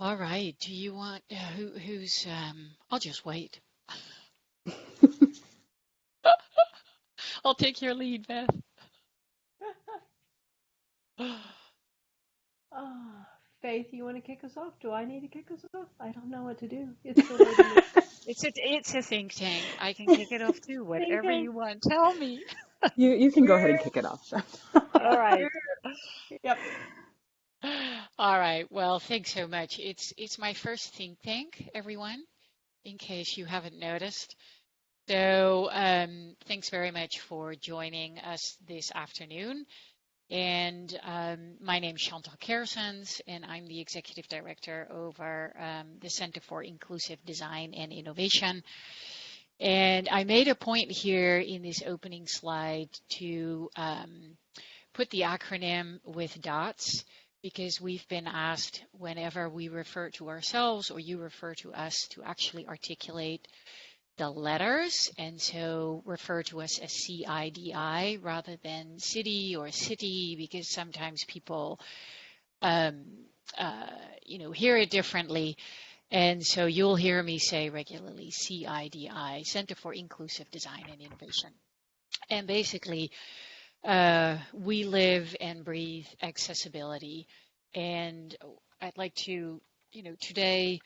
All right. Do you want who's I'll just wait. I'll take your lead, Beth. Ah, Faith, you want to kick us off? Do I need to kick us off? I don't know what to do. It's so late in the It's a think tank. I can kick it off too. think Whatever tank. you want. Tell me. You can go ahead and kick it off. All right. Yep. All right. Well, thanks so much. It's my first think tank, everyone, in case you haven't noticed. So, thanks very much for joining us this afternoon. And my name is Chantal Kersens, and I'm the Executive Director over the Center for Inclusive Design and Innovation. And I made a point here in this opening slide to put the acronym with dots because we've been asked whenever we refer to ourselves or you refer to us to actually articulate the letters, and so refer to us as CIDI rather than city or city, because sometimes people, um, hear it differently. And so you'll hear me say regularly CIDI, Center for Inclusive Design and Innovation. And basically, we live and breathe accessibility. And I'd like to, today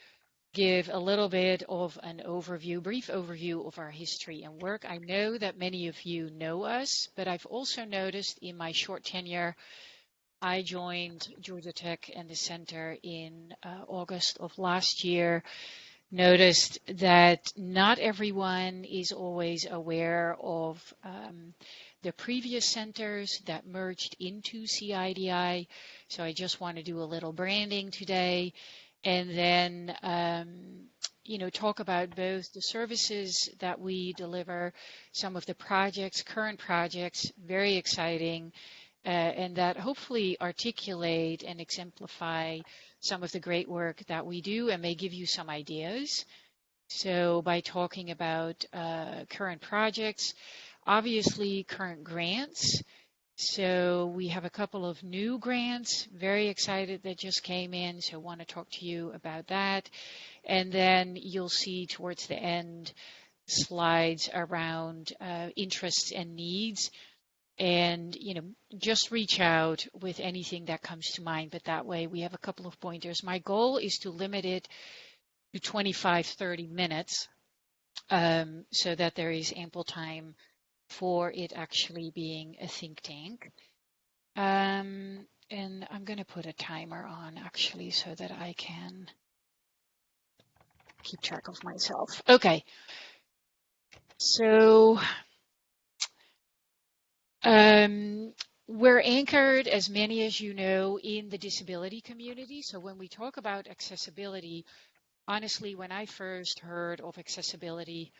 give a little bit of an overview, brief overview of our history and work. I know that many of you know us, but I've also noticed in my short tenure, I joined Georgia Tech and the center in August of last year, noticed that not everyone is always aware of the previous centers that merged into CIDI. So I just want to do a little branding today and then talk about both the services that we deliver, some of the projects, current projects, very exciting, and that hopefully articulate and exemplify some of the great work that we do and may give you some ideas. So by talking about current projects, obviously current grants. So we have a couple of new grants, very excited that just came in, so want to talk to you about that. And then you'll see towards the end slides around interests and needs. And, just reach out with anything that comes to mind, but that way we have a couple of pointers. My goal is to limit it to 25, 30 minutes so that there is ample time for it actually being a think tank. And I'm going to put a timer on actually so that I can keep track of myself. Okay. So we're anchored, as many as you know, in the disability community. So when we talk about accessibility, honestly, when I first heard of accessibility,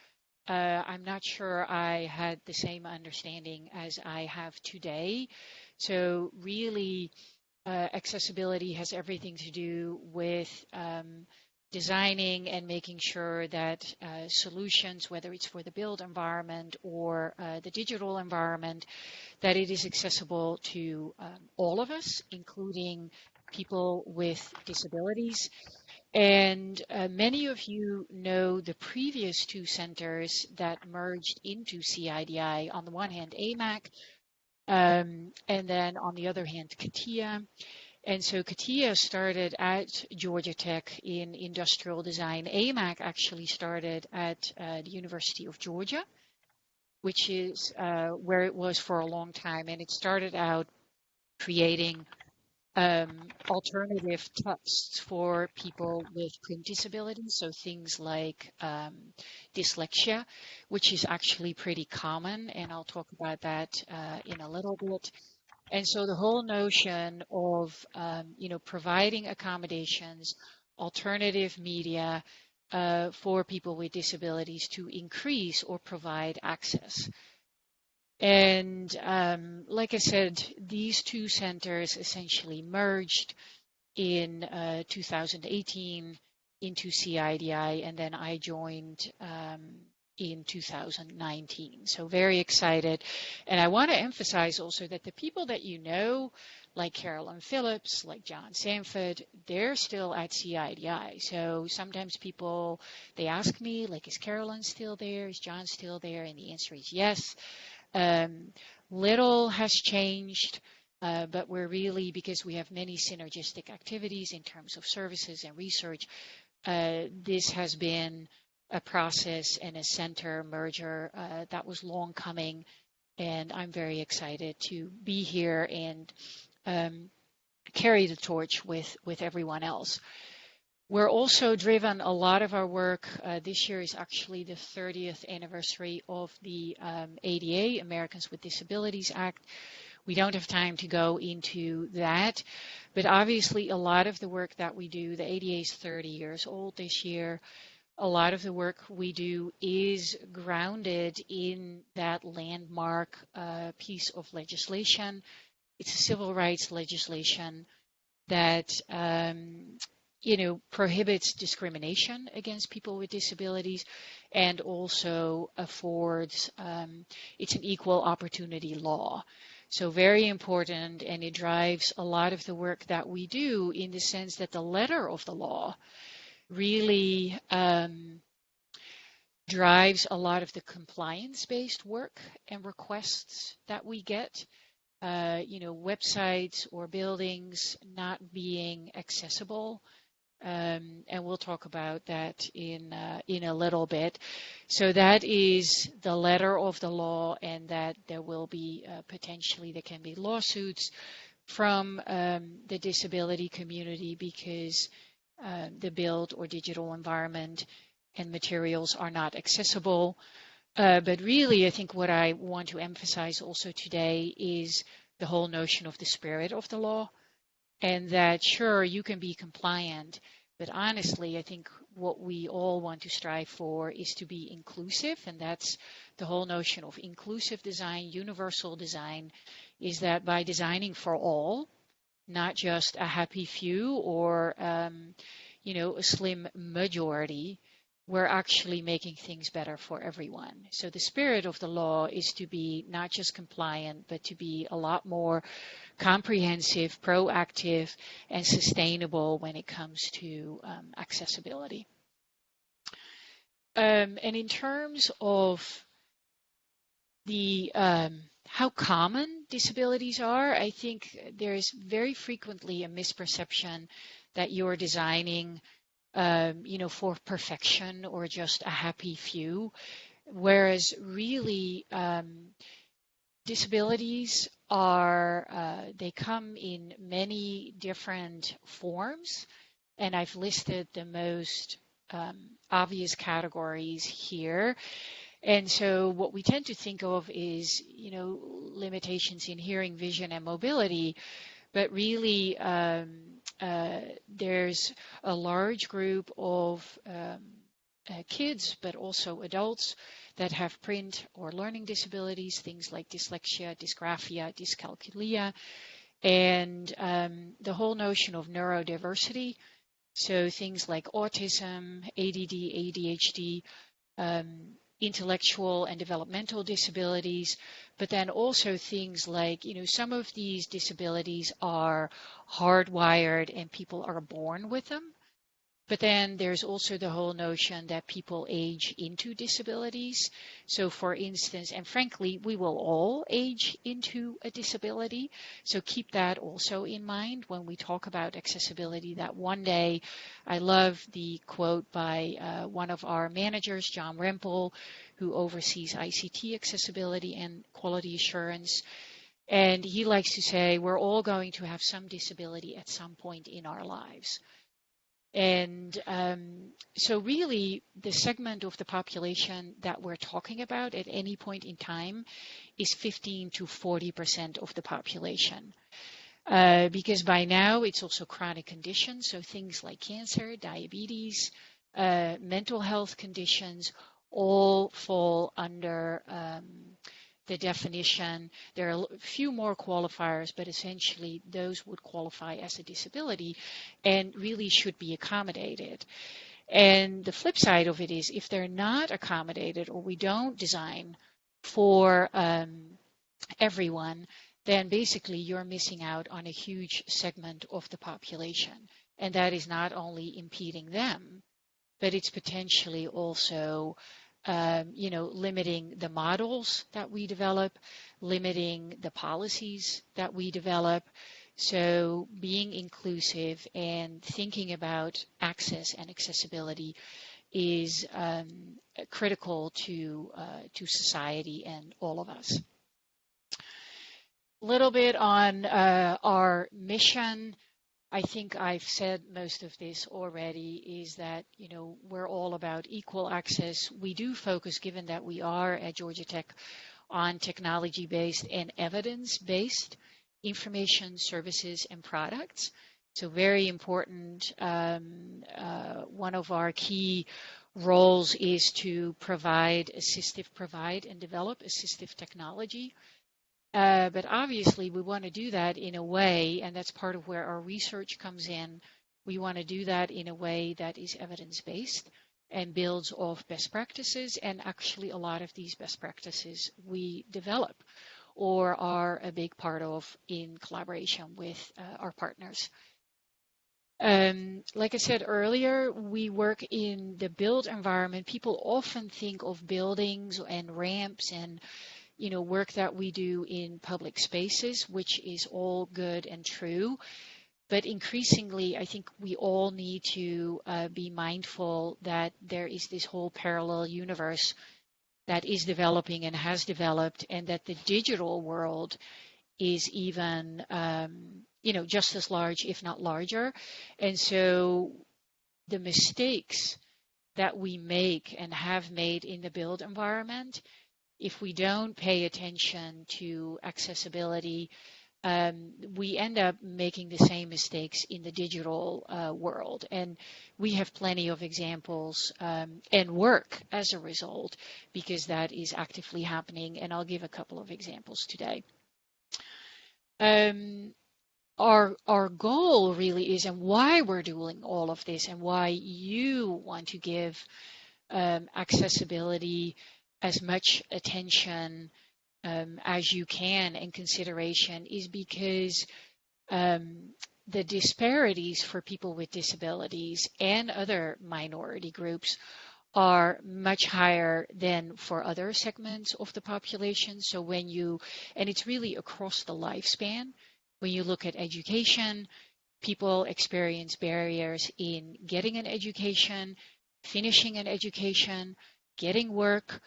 I'm not sure I had the same understanding as I have today. So really, accessibility has everything to do with designing and making sure that solutions, whether it's for the built environment or the digital environment, that it is accessible to all of us, including people with disabilities. And many of you know the previous two centers that merged into CIDI. On the one hand, AMAC, and then on the other hand, CATIA. And so CATIA started at Georgia Tech in industrial design. AMAC actually started at the University of Georgia, which is where it was for a long time. And it started out creating alternative texts for people with print disabilities, so things like dyslexia, which is actually pretty common, and I'll talk about that in a little bit. And so the whole notion of providing accommodations, alternative media for people with disabilities to increase or provide access. And like I said, these two centers essentially merged in 2018 into CIDI, and then I joined in 2019. So very excited. And I want to emphasize also that the people that you know, like Carolyn Phillips, like John Sanford, they're still at CIDI. So sometimes people, they ask me, like, is Carolyn still there? Is John still there? And the answer is yes. Little has changed, but we're really, because we have many synergistic activities in terms of services and research, this has been a process and a center merger that was long coming, and I'm very excited to be here and carry the torch with everyone else. We're also driven, a lot of our work, this year is actually the 30th anniversary of the ADA, Americans with Disabilities Act. We don't have time to go into that, but obviously a lot of the work that we do, the ADA is 30 years old this year. A lot of the work we do is grounded in that landmark piece of legislation. It's a civil rights legislation that prohibits discrimination against people with disabilities and also affords, it's an equal opportunity law. So very important, and it drives a lot of the work that we do in the sense that the letter of the law really drives a lot of the compliance-based work and requests that we get. Websites or buildings not being accessible. And we'll talk about that in a little bit. So that is the letter of the law, and that there will be potentially, there can be lawsuits from the disability community because the built or digital environment and materials are not accessible. But really, I think what I want to emphasize also today is the whole notion of the spirit of the law. And that, sure, you can be compliant, but honestly, I think what we all want to strive for is to be inclusive, and that's the whole notion of inclusive design, universal design, is that by designing for all, not just a happy few or, a slim majority, we're actually making things better for everyone. So the spirit of the law is to be not just compliant, but to be a lot more comprehensive, proactive, and sustainable when it comes to accessibility. And in terms of the how common disabilities are, I think there's very frequently a misperception that you're designing for perfection or just a happy few, whereas really disabilities are, they come in many different forms, and I've listed the most obvious categories here. And so what we tend to think of is, limitations in hearing, vision, and mobility, but really there's a large group of kids, but also adults that have print or learning disabilities, things like dyslexia, dysgraphia, dyscalculia, and the whole notion of neurodiversity. So things like autism, ADD, ADHD, intellectual and developmental disabilities, but then also things like, some of these disabilities are hardwired and people are born with them. But then there's also the whole notion that people age into disabilities. So for instance, and frankly, we will all age into a disability. So keep that also in mind when we talk about accessibility, that one day, I love the quote by one of our managers, John Rempel, who oversees ICT accessibility and quality assurance. And he likes to say, we're all going to have some disability at some point in our lives. And so really the segment of the population that we're talking about at any point in time is 15 to 40% of the population. Because by now it's also chronic conditions, so things like cancer, diabetes, mental health conditions all fall under the definition. There are a few more qualifiers, but essentially those would qualify as a disability and really should be accommodated. And the flip side of it is if they're not accommodated or we don't design for everyone, then basically you're missing out on a huge segment of the population. And that is not only impeding them, but it's potentially also limiting the models that we develop, limiting the policies that we develop. So being inclusive and thinking about access and accessibility is critical to society and all of us. A little bit on our mission. I think I've said most of this already, is that, we're all about equal access. We do focus, given that we are at Georgia Tech, on technology-based and evidence-based information, services, and products. So very important. One of our key roles is to provide and develop assistive technology. But obviously, we want to do that in a way, and that's part of where our research comes in. We want to do that in a way that is evidence-based and builds off best practices. And actually, a lot of these best practices we develop or are a big part of in collaboration with our partners. Like I said earlier, we work in the built environment. People often think of buildings and ramps and work that we do in public spaces, which is all good and true. But increasingly, I think we all need to be mindful that there is this whole parallel universe that is developing and has developed, and that the digital world is even, just as large, if not larger. And so the mistakes that we make and have made in the built environment, if we don't pay attention to accessibility, we end up making the same mistakes in the digital world. And we have plenty of examples and work as a result, because that is actively happening. And I'll give a couple of examples today. Our goal really is, and why we're doing all of this, and why you want to give accessibility as much attention as you can and consideration, is because the disparities for people with disabilities and other minority groups are much higher than for other segments of the population. So and it's really across the lifespan. When you look at education, people experience barriers in getting an education, finishing an education, getting work,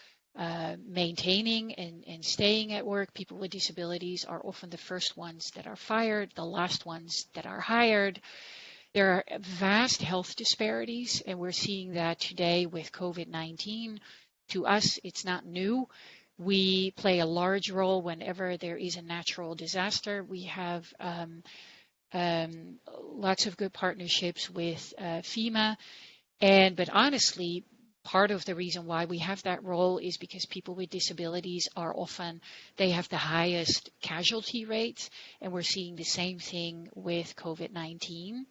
maintaining and staying at work. People with disabilities are often the first ones that are fired, the last ones that are hired. There are vast health disparities, and we're seeing that today with COVID-19. To us, it's not new. We play a large role whenever there is a natural disaster. We have lots of good partnerships with FEMA, but honestly, part of the reason why we have that role is because people with disabilities they have the highest casualty rates, and we're seeing the same thing with COVID-19.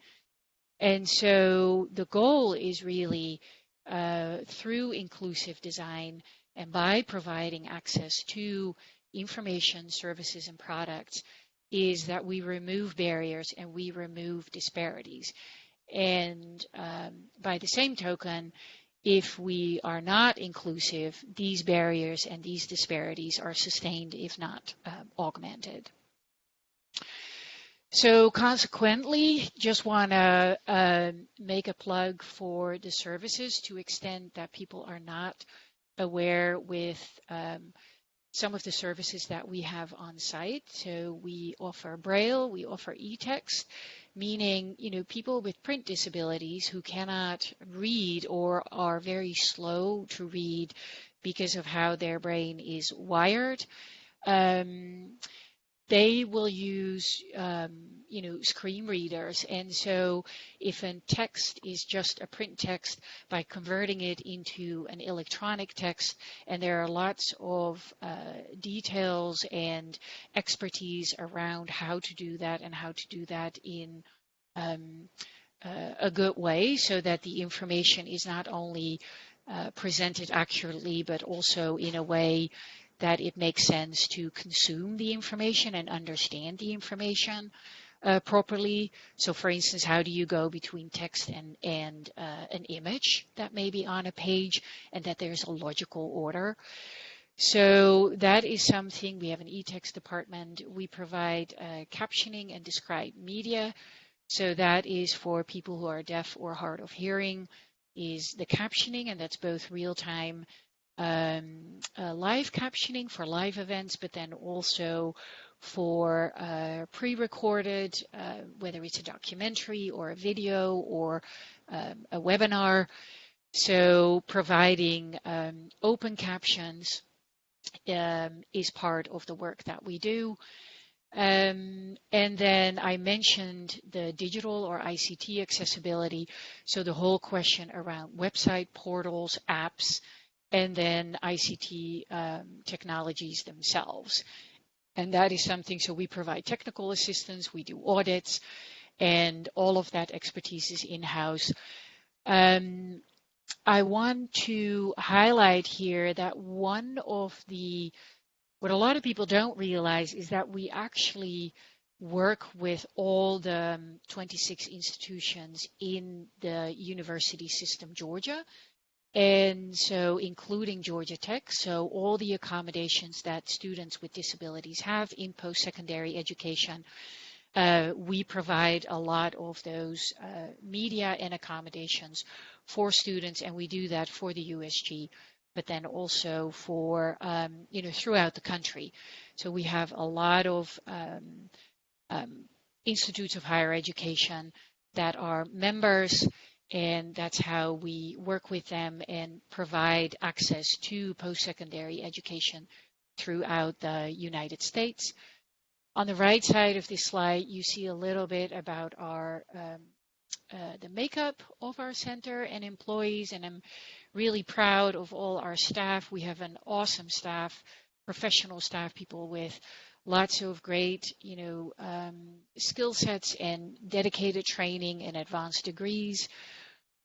And so the goal is really through inclusive design and by providing access to information, services, and products, is that we remove barriers and we remove disparities. And by the same token, if we are not inclusive, these barriers and these disparities are sustained, if not augmented. So consequently, just want to make a plug for the services to extent that people are not aware with some of the services that we have on site. So we offer Braille, we offer e-text, meaning, people with print disabilities who cannot read or are very slow to read because of how their brain is wired. They will use, screen readers. And so if a text is just a print text, by converting it into an electronic text, and there are lots of details and expertise around how to do that and how to do that in a good way so that the information is not only presented accurately, but also in a way that it makes sense to consume the information and understand the information properly. So for instance, how do you go between text and an image that may be on a page, and that there's a logical order? So that is something. We have an e-text department. We provide captioning and described media. So that is for people who are deaf or hard of hearing, is the captioning, and that's both real-time live captioning for live events, but then also for pre-recorded, whether it's a documentary or a video or a webinar. So providing open captions is part of the work that we do. And then I mentioned the digital or ICT accessibility. So the whole question around website, portals, apps, and then ICT technologies themselves. And that is something, so we provide technical assistance, we do audits, and all of that expertise is in-house. I want to highlight here that one of the, what a lot of people don't realize is that we actually work with all the 26 institutions in the university system, Georgia. And so including Georgia Tech, so all the accommodations that students with disabilities have in post-secondary education, we provide a lot of those media and accommodations for students, and we do that for the USG, but then also for, throughout the country. So we have a lot of institutes of higher education that are members, and that's how we work with them and provide access to post-secondary education throughout the United States. On the right side of this slide, you see a little bit about our the makeup of our center and employees, and I'm really proud of all our staff. We have an awesome staff, professional staff, people with lots of great, skill sets and dedicated training and advanced degrees.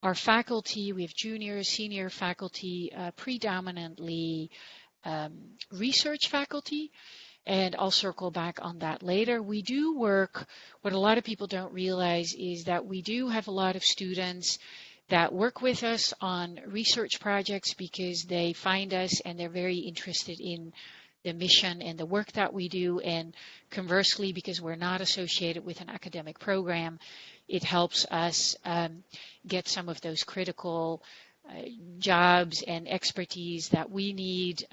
Our faculty, we have junior, senior faculty, predominantly research faculty, and I'll circle back on that later. We do work, what a lot of people don't realize is that we do have a lot of students that work with us on research projects because they find us and they're very interested in the mission and the work that we do, and conversely, because we're not associated with an academic program, it helps us get some of those critical jobs and expertise that we need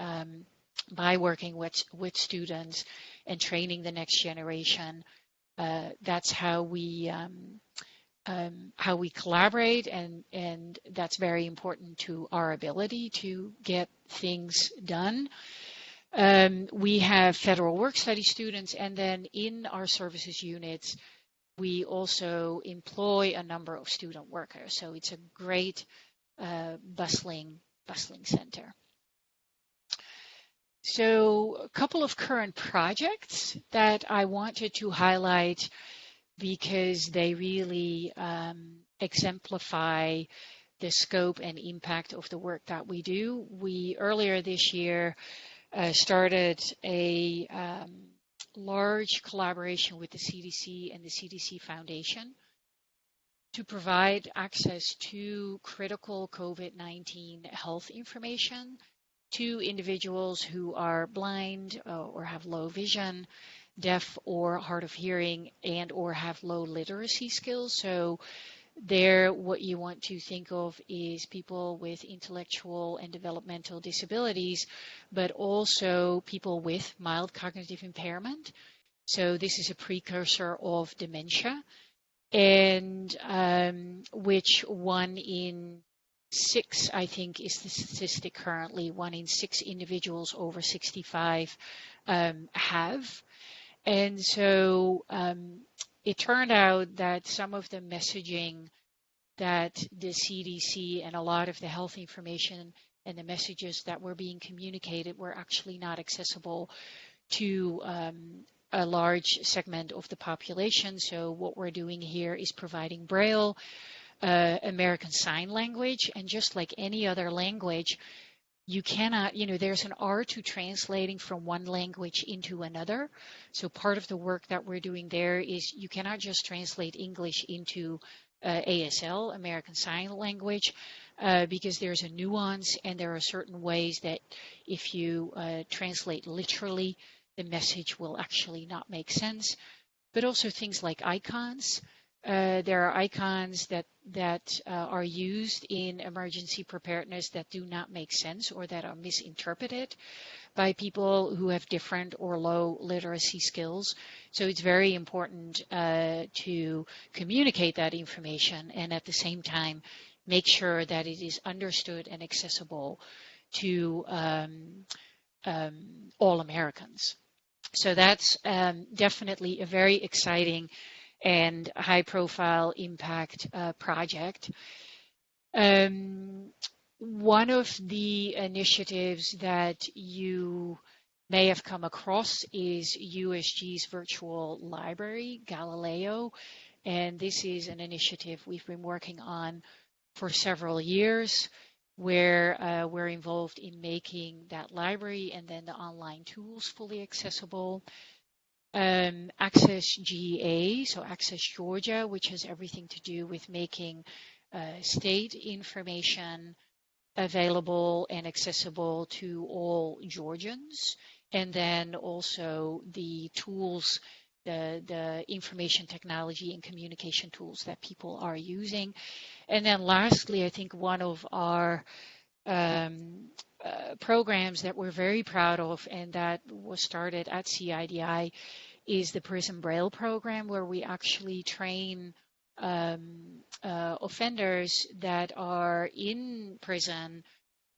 by working with students and training the next generation. That's how we collaborate, and that's very important to our ability to get things done. We have federal work study students, and then in our services units, we also employ a number of student workers. So it's a great bustling center. So a couple of current projects that I wanted to highlight because they really exemplify the scope and impact of the work that we do. We earlier this year started a large collaboration with the CDC and the CDC Foundation to provide access to critical COVID-19 health information to individuals who are blind or have low vision, deaf or hard of hearing, and or have low literacy skills. So there, what you want to think of is people with intellectual and developmental disabilities, but also people with mild cognitive impairment. So this is a precursor of dementia, and which 1 in 6, I think, is the statistic currently. 1 in 6 individuals over 65 have. And so it turned out that some of the messaging that the CDC and a lot of the health information and the messages that were being communicated were actually not accessible to a large segment of the population. So what we're doing here is providing Braille, American Sign Language, and just like any other language, you cannot, there's an art to translating from one language into another. So part of the work that we're doing there is you cannot just translate English into ASL, American Sign Language, because there's a nuance and there are certain ways that if you translate literally, the message will actually not make sense. But also things like icons. There are icons that are used in emergency preparedness that do not make sense or that are misinterpreted by people who have different or low literacy skills. So it's very important to communicate that information and at the same time make sure that it is understood and accessible to all Americans. So that's definitely a very exciting and high-profile impact project. One of the initiatives that you may have come across is USG's virtual library, Galileo, and this is an initiative we've been working on for several years, where we're involved in making that library and then the online tools fully accessible. Access GA, so Access Georgia, which has everything to do with making state information available and accessible to all Georgians. And then also the tools, the information technology and communication tools that people are using. And then lastly, I think one of our programs that we're very proud of and that was started at CIDI is the Prison Braille program, where we actually train offenders that are in prison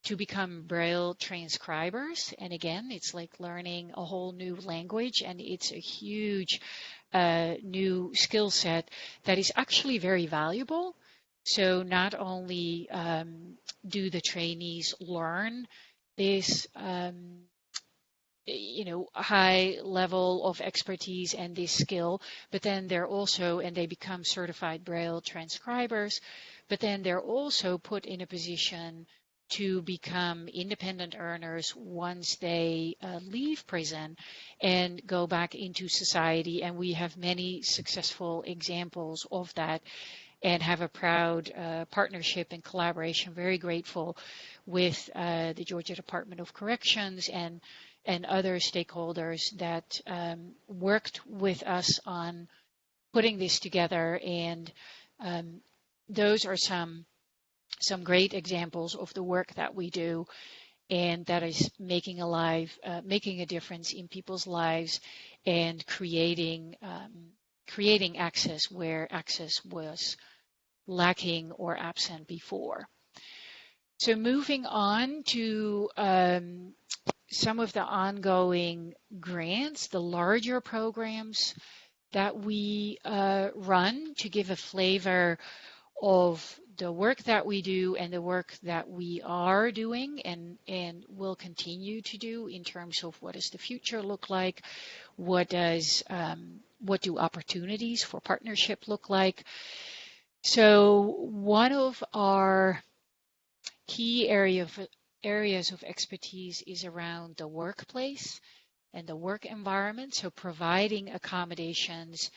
to become Braille transcribers. And again, it's like learning a whole new language, and it's a huge new skill set that is actually very valuable. So not only do the trainees learn this high level of expertise and this skill, but then they're also, and they become certified Braille transcribers, but then they're also put in a position to become independent earners once they leave prison and go back into society. And we have many successful examples of that and have a proud partnership and collaboration, very grateful with the Georgia Department of Corrections and other stakeholders that worked with us on putting this together. And those are some great examples of the work that we do, and that is making a difference in people's lives and creating access where access was lacking or absent before. So moving on to some of the ongoing grants, the larger programs that we run to give a flavor of the work that we do and the work that we are doing and will continue to do in terms of what does the future look like, what do opportunities for partnership look like. So one of our key areas of expertise is around the workplace and the work environment, so providing accommodations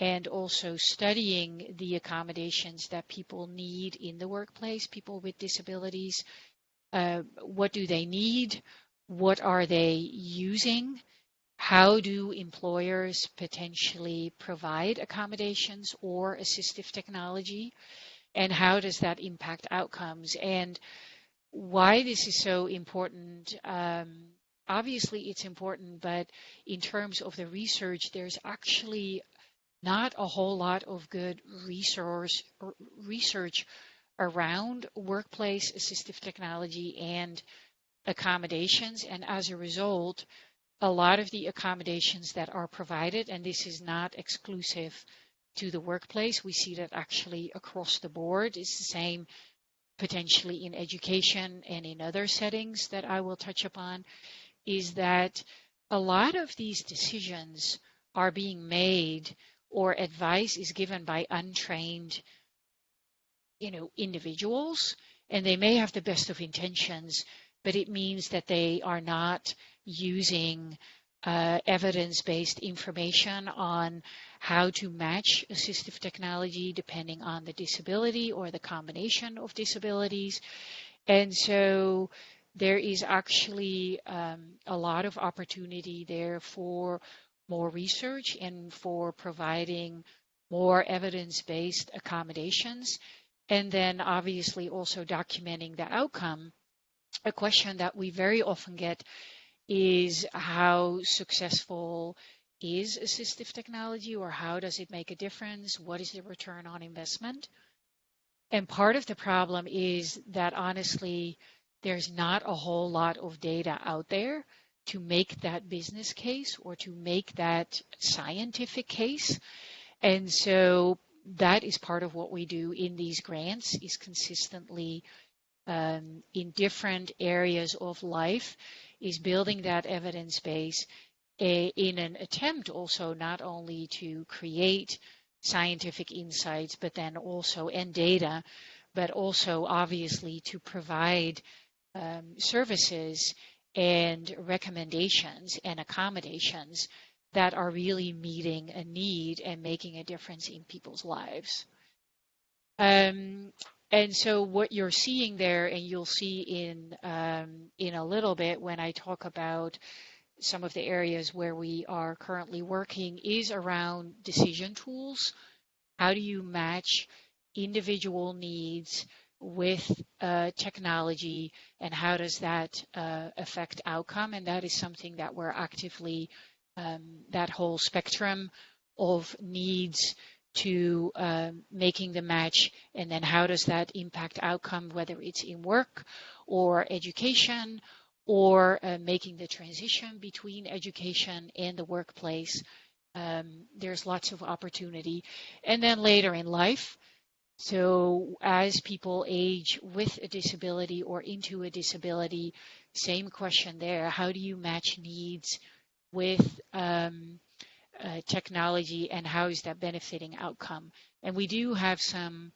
and also studying the accommodations that people need in the workplace, people with disabilities. What do they need? What are they using? How do employers potentially provide accommodations or assistive technology? And how does that impact outcomes? And why this is so important, obviously it's important, but in terms of the research, there's actually not a whole lot of good research around workplace assistive technology and accommodations. And as a result, a lot of the accommodations that are provided, and this is not exclusive to the workplace, we see that actually across the board. It's the same potentially in education and in other settings that I will touch upon, is that a lot of these decisions are being made or advice is given by untrained, individuals, and they may have the best of intentions, but it means that they are not using evidence-based information on how to match assistive technology depending on the disability or the combination of disabilities. And so there is actually a lot of opportunity there for more research and for providing more evidence-based accommodations. And then obviously also documenting the outcome. A question that we very often get is how successful is assistive technology, or how does it make a difference? What is the return on investment? And part of the problem is that honestly, there's not a whole lot of data out there to make that business case or to make that scientific case. And so that is part of what we do in these grants, is consistently in different areas of life, is building that evidence base in an attempt also not only to create scientific insights, but then also, and data, but also obviously to provide services and recommendations and accommodations that are really meeting a need and making a difference in people's lives. And so what you're seeing there, and you'll see in a little bit when I talk about some of the areas where we are currently working, is around decision tools. How do you match individual needs with technology, and how does that affect outcome? And that is something that we're actively, that whole spectrum of needs to making the match, and then how does that impact outcome, whether it's in work or education, or making the transition between education and the workplace. There's lots of opportunity. And then later in life, so as people age with a disability or into a disability, same question there. How do you match needs with technology, and how is that benefiting outcome? And we do have some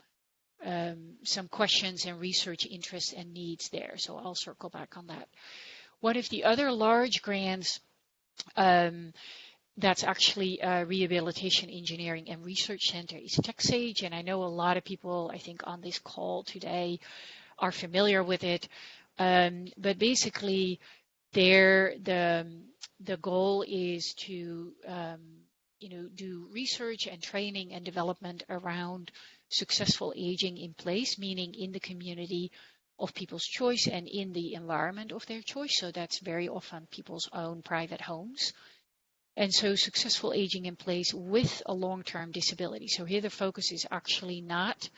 questions and research interests and needs there, so I'll circle back on that. One of the other large grants that's actually Rehabilitation Engineering and Research Center is TechSage, and I know a lot of people, I think, on this call today are familiar with it. But basically, the goal is to do research and training and development around successful aging in place, meaning in the community of people's choice and in the environment of their choice. So that's very often people's own private homes. And so successful aging in place with a long-term disability. So here the focus is actually not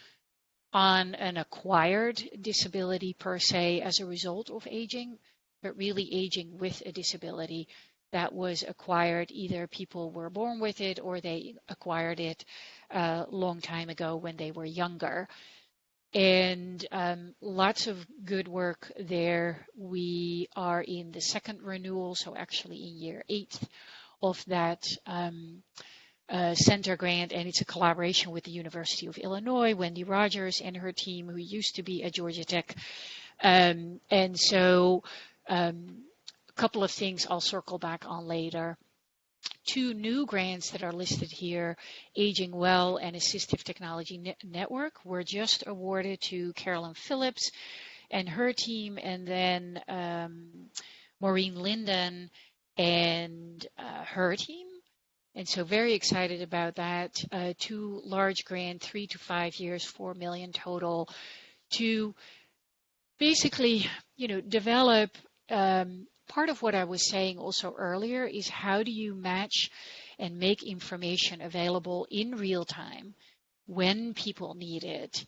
on an acquired disability per se as a result of aging, but really aging with a disability that was acquired. Either people were born with it or they acquired it a long time ago when they were younger. And lots of good work there. We are in the second renewal, so actually in year 8 of that center grant, and it's a collaboration with the University of Illinois, Wendy Rogers and her team, who used to be at Georgia Tech. And so a couple of things I'll circle back on later. 2 new grants that are listed here, Aging Well and Assistive Technology Network, were just awarded to Carolyn Phillips and her team, and then Maureen Linden and her team. And so very excited about that. 2 large grants, 3 to 5 years, $4 million total, to basically, develop. Part of what I was saying also earlier is how do you match and make information available in real time when people need it.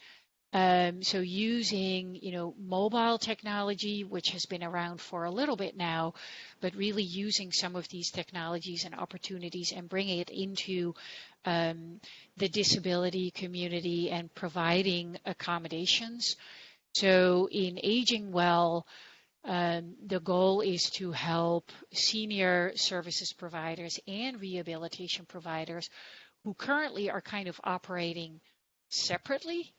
So using, mobile technology, which has been around for a little bit now, but really using some of these technologies and opportunities and bringing it into the disability community and providing accommodations. So in Aging Well, The goal is to help senior services providers and rehabilitation providers who currently are kind of operating separately,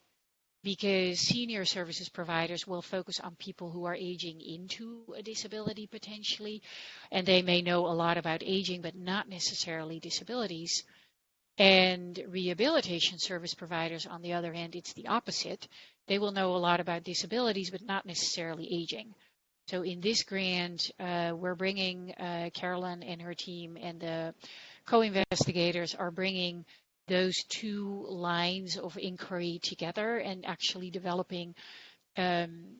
because senior services providers will focus on people who are aging into a disability potentially, and they may know a lot about aging but not necessarily disabilities. And rehabilitation service providers, on the other hand, it's the opposite. They will know a lot about disabilities but not necessarily aging. So in this grant, we're bringing Carolyn and her team, and the co-investigators are bringing those two lines of inquiry together and actually developing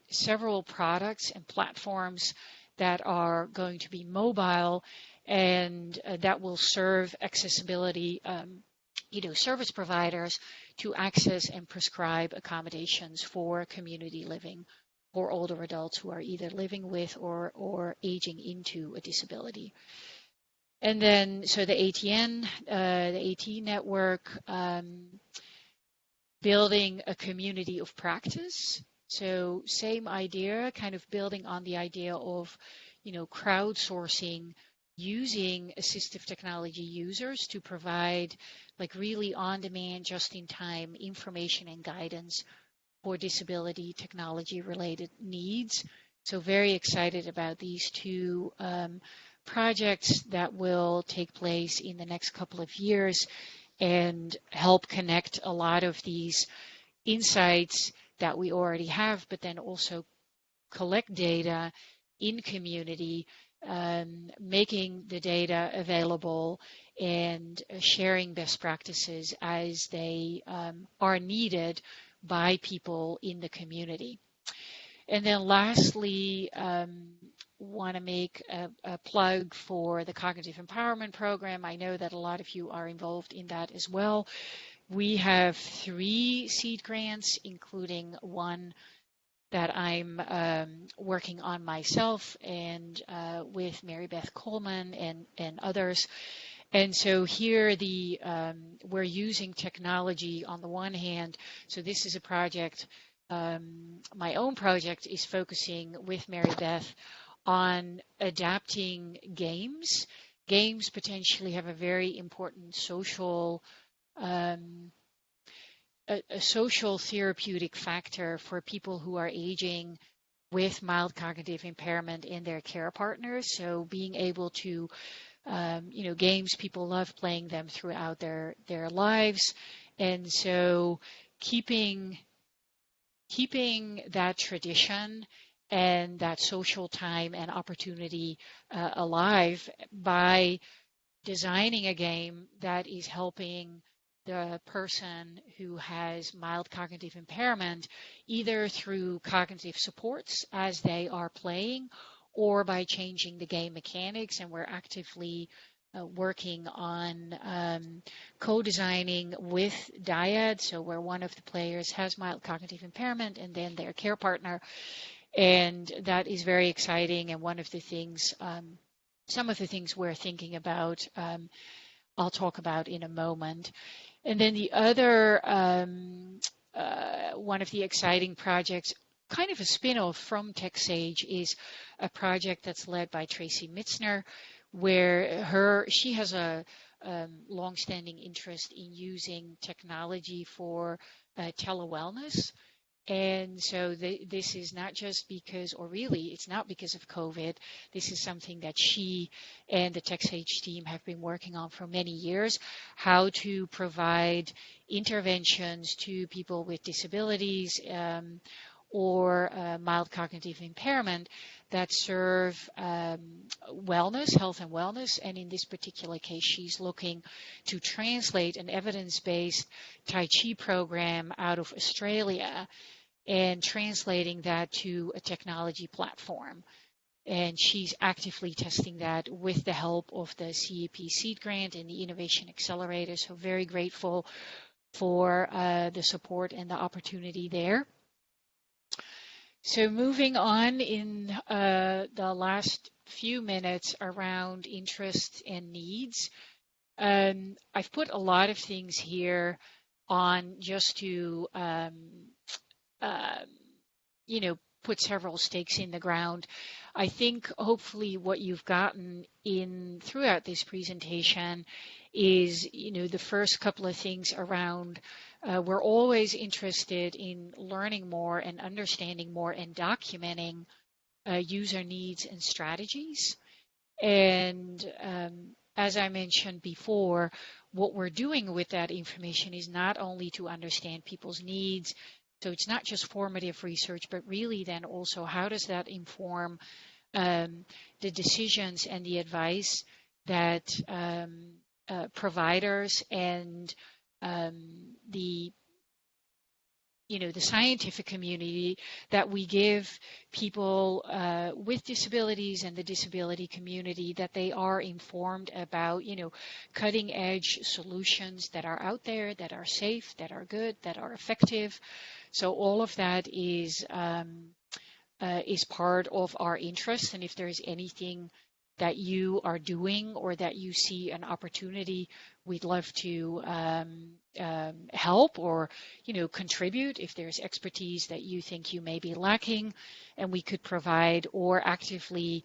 several products and platforms that are going to be mobile and that will serve accessibility service providers to access and prescribe accommodations for community living for older adults who are either living with or aging into a disability. And then, so the ATN, the AT network, building a community of practice. So same idea, kind of building on the idea of, crowdsourcing, using assistive technology users to provide like really on-demand, just-in-time information and guidance for disability technology related needs. So very excited about these two projects that will take place in the next couple of years and help connect a lot of these insights that we already have, but then also collect data in community, making the data available and sharing best practices as they are needed by people in the community. And then lastly, want to make a plug for the Cognitive Empowerment Program. I know that a lot of you are involved in that as well. We have 3 seed grants, including one that I'm working on myself and with Mary Beth Coleman and others. And so here we're using technology on the one hand. So this is a project, my own project is focusing with Mary Beth on adapting games. Games potentially have a very important social a social therapeutic factor for people who are aging with mild cognitive impairment and their care partners. So being able to, games, people love playing them throughout their lives. And so keeping that tradition and that social time and opportunity alive by designing a game that is helping the person who has mild cognitive impairment, either through cognitive supports as they are playing or by changing the game mechanics. And we're actively working on co-designing with dyad, so where one of the players has mild cognitive impairment and then their care partner. And that is very exciting. And one of the things, some of the things we're thinking about, I'll talk about in a moment. And then the other, one of the exciting projects, kind of a spin-off from TechSage, is a project that's led by Tracy Mitzner, where she has a long-standing interest in using technology for telewellness. And so this is not just because, or really, it's not because of COVID. This is something that she and the TechSage team have been working on for many years, how to provide interventions to people with disabilities or mild cognitive impairment that serve wellness, health and wellness. And in this particular case, she's looking to translate an evidence-based Tai Chi program out of Australia and translating that to a technology platform. And she's actively testing that with the help of the CEP Seed Grant and the Innovation Accelerator. So very grateful for the support and the opportunity there. So moving on in the last few minutes around interests and needs. I've put a lot of things here on just to put several stakes in the ground. I think hopefully what you've gotten in throughout this presentation is, the first couple of things around we're always interested in learning more and understanding more and documenting user needs and strategies. And as I mentioned before, what we're doing with that information is not only to understand people's needs, so it's not just formative research, but really then also how does that inform the decisions and the advice that providers and the the scientific community, that we give people with disabilities and the disability community, that they are informed about, cutting edge solutions that are out there, that are safe, that are good, that are effective. So all of that is part of our interest. And if there's anything that you are doing or that you see an opportunity, we'd love to help or, contribute if there's expertise that you think you may be lacking and we could provide, or actively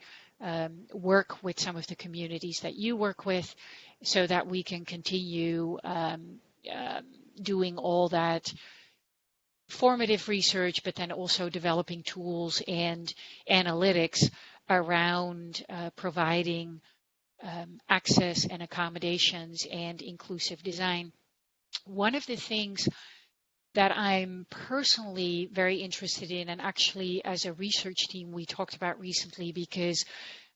work with some of the communities that you work with so that we can continue doing all that formative research, but then also developing tools and analytics around providing access and accommodations and inclusive design. One of the things that I'm personally very interested in, and actually as a research team we talked about recently because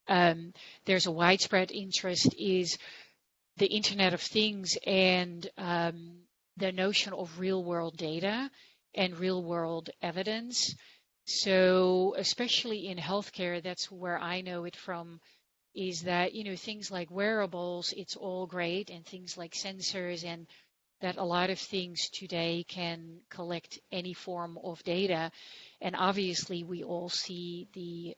there's a widespread interest, is the Internet of Things and the notion of real-world data and real-world evidence. So especially in healthcare, that's where I know it from, is that, things like wearables, it's all great, and things like sensors, and that a lot of things today can collect any form of data. And obviously we all see the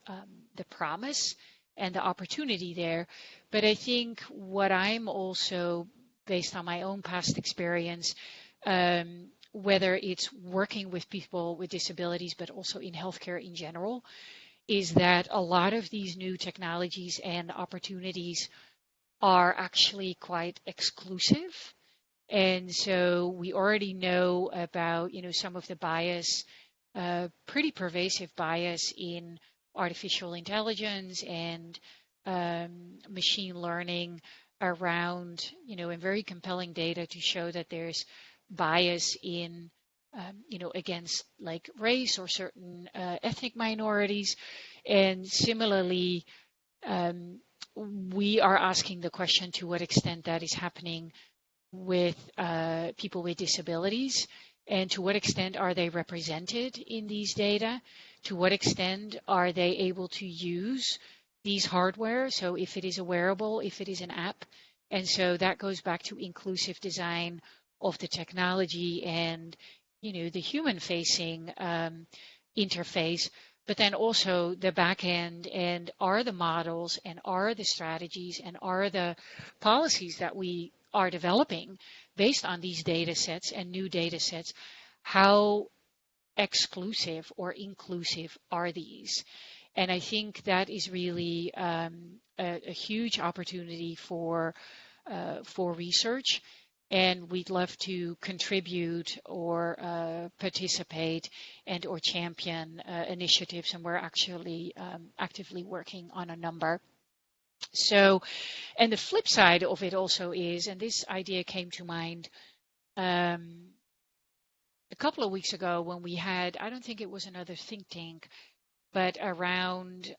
promise and the opportunity there. But I think what I'm also, based on my own past experience, whether it's working with people with disabilities, but also in healthcare in general, is that a lot of these new technologies and opportunities are actually quite exclusive. And so we already know about, some of the bias, pretty pervasive bias in artificial intelligence and machine learning around, and very compelling data to show that there's bias in, against like race or certain ethnic minorities. And similarly, we are asking the question to what extent that is happening with people with disabilities, and to what extent are they represented in these data? To what extent are they able to use these hardware? So if it is a wearable, if it is an app. And so that goes back to inclusive design of the technology and, the human-facing interface, but then also the back end, and are the models and are the strategies and are the policies that we are developing based on these data sets and new data sets, how exclusive or inclusive are these? And I think that is really a huge opportunity for research. And we'd love to contribute or participate and or champion initiatives, and we're actually actively working on a number. So, and the flip side of it also is, and this idea came to mind a couple of weeks ago when we had, I don't think it was another think tank, but around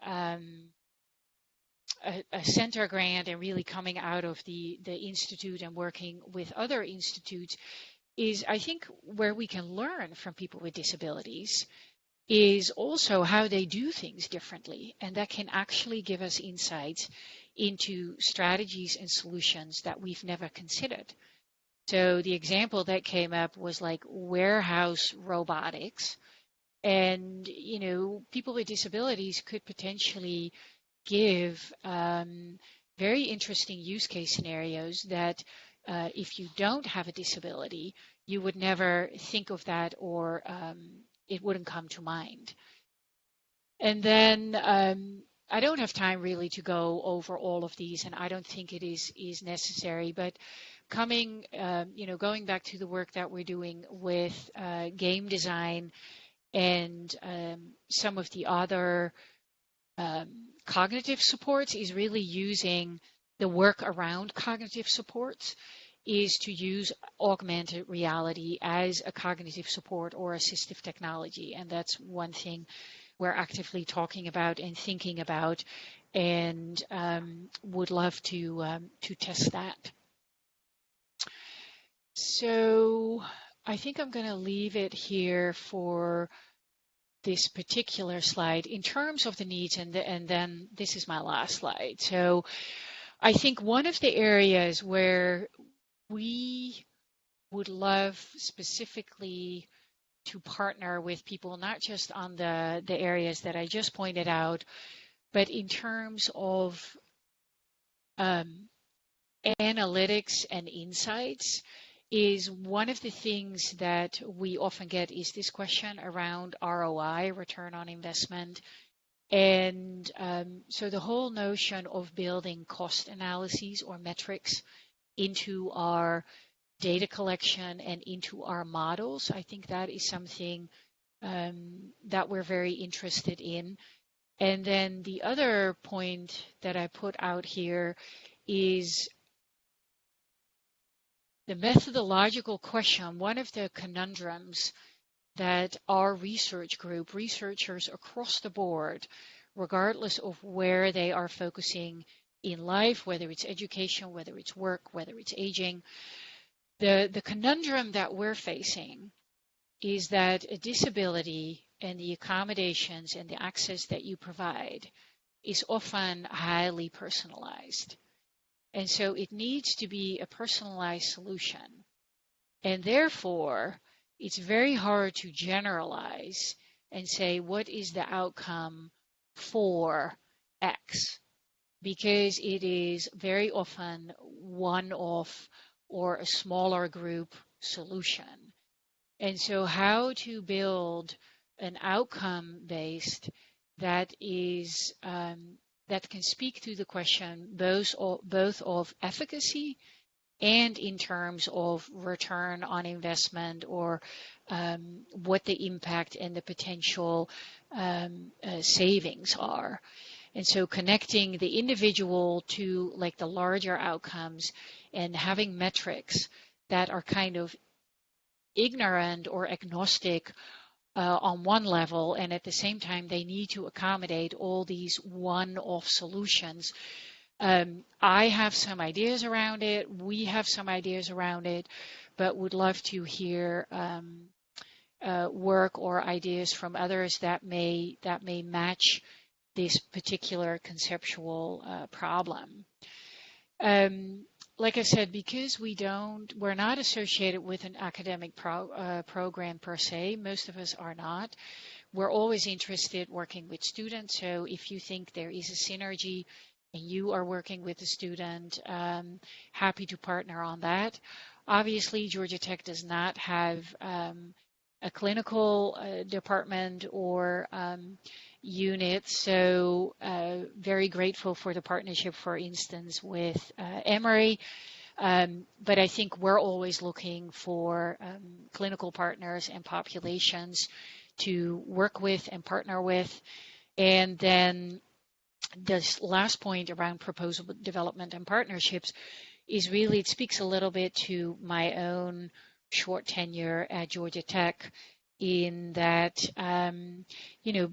a center grant and really coming out of the institute and working with other institutes, is I think where we can learn from people with disabilities is also how they do things differently. And that can actually give us insights into strategies and solutions that we've never considered. So the example that came up was like warehouse robotics. And, people with disabilities could potentially give very interesting use case scenarios that if you don't have a disability, you would never think of that, or it wouldn't come to mind. And then I don't have time really to go over all of these, and I don't think it is necessary. But going back to the work that we're doing with game design and some of the other cognitive supports is really using the work around cognitive supports is to use augmented reality as a cognitive support or assistive technology. And that's one thing we're actively talking about and thinking about, and would love to test that. So I think I'm going to leave it here for this particular slide in terms of the needs, and then this is my last slide. So I think one of the areas where we would love specifically to partner with people, not just on the areas that I just pointed out, but in terms of analytics and insights, is one of the things that we often get is this question around ROI, return on investment. And so the whole notion of building cost analyses or metrics into our data collection and into our models, I think that is something that we're very interested in. And then the other point that I put out here is the methodological question. One of the conundrums that our research group, researchers across the board, regardless of where they are focusing in life, whether it's education, whether it's work, whether it's aging, the conundrum that we're facing is that a disability and the accommodations and the access that you provide is often highly personalized. And so it needs to be a personalized solution. And therefore, it's very hard to generalize and say, what is the outcome for X? Because it is very often one-off or a smaller group solution. And so how to build an outcome-based that is that can speak to the question both of efficacy and in terms of return on investment, or what the impact and the potential savings are. And so connecting the individual to like the larger outcomes and having metrics that are kind of ignorant or agnostic on one level, and at the same time they need to accommodate all these one-off solutions. I have some ideas around it. We have some ideas around it, but would love to hear work or ideas from others that may match this particular conceptual problem. Like I said, because we're not associated with an academic program per se. Most of us are not. We're always interested working with students. So if you think there is a synergy and you are working with a student, happy to partner on that. Obviously, Georgia Tech does not have a clinical department or unit, so very grateful for the partnership, for instance, with Emory. But I think we're always looking for clinical partners and populations to work with and partner with. And then this last point around proposal development and partnerships is really, it speaks a little bit to my own short tenure at Georgia Tech, in that,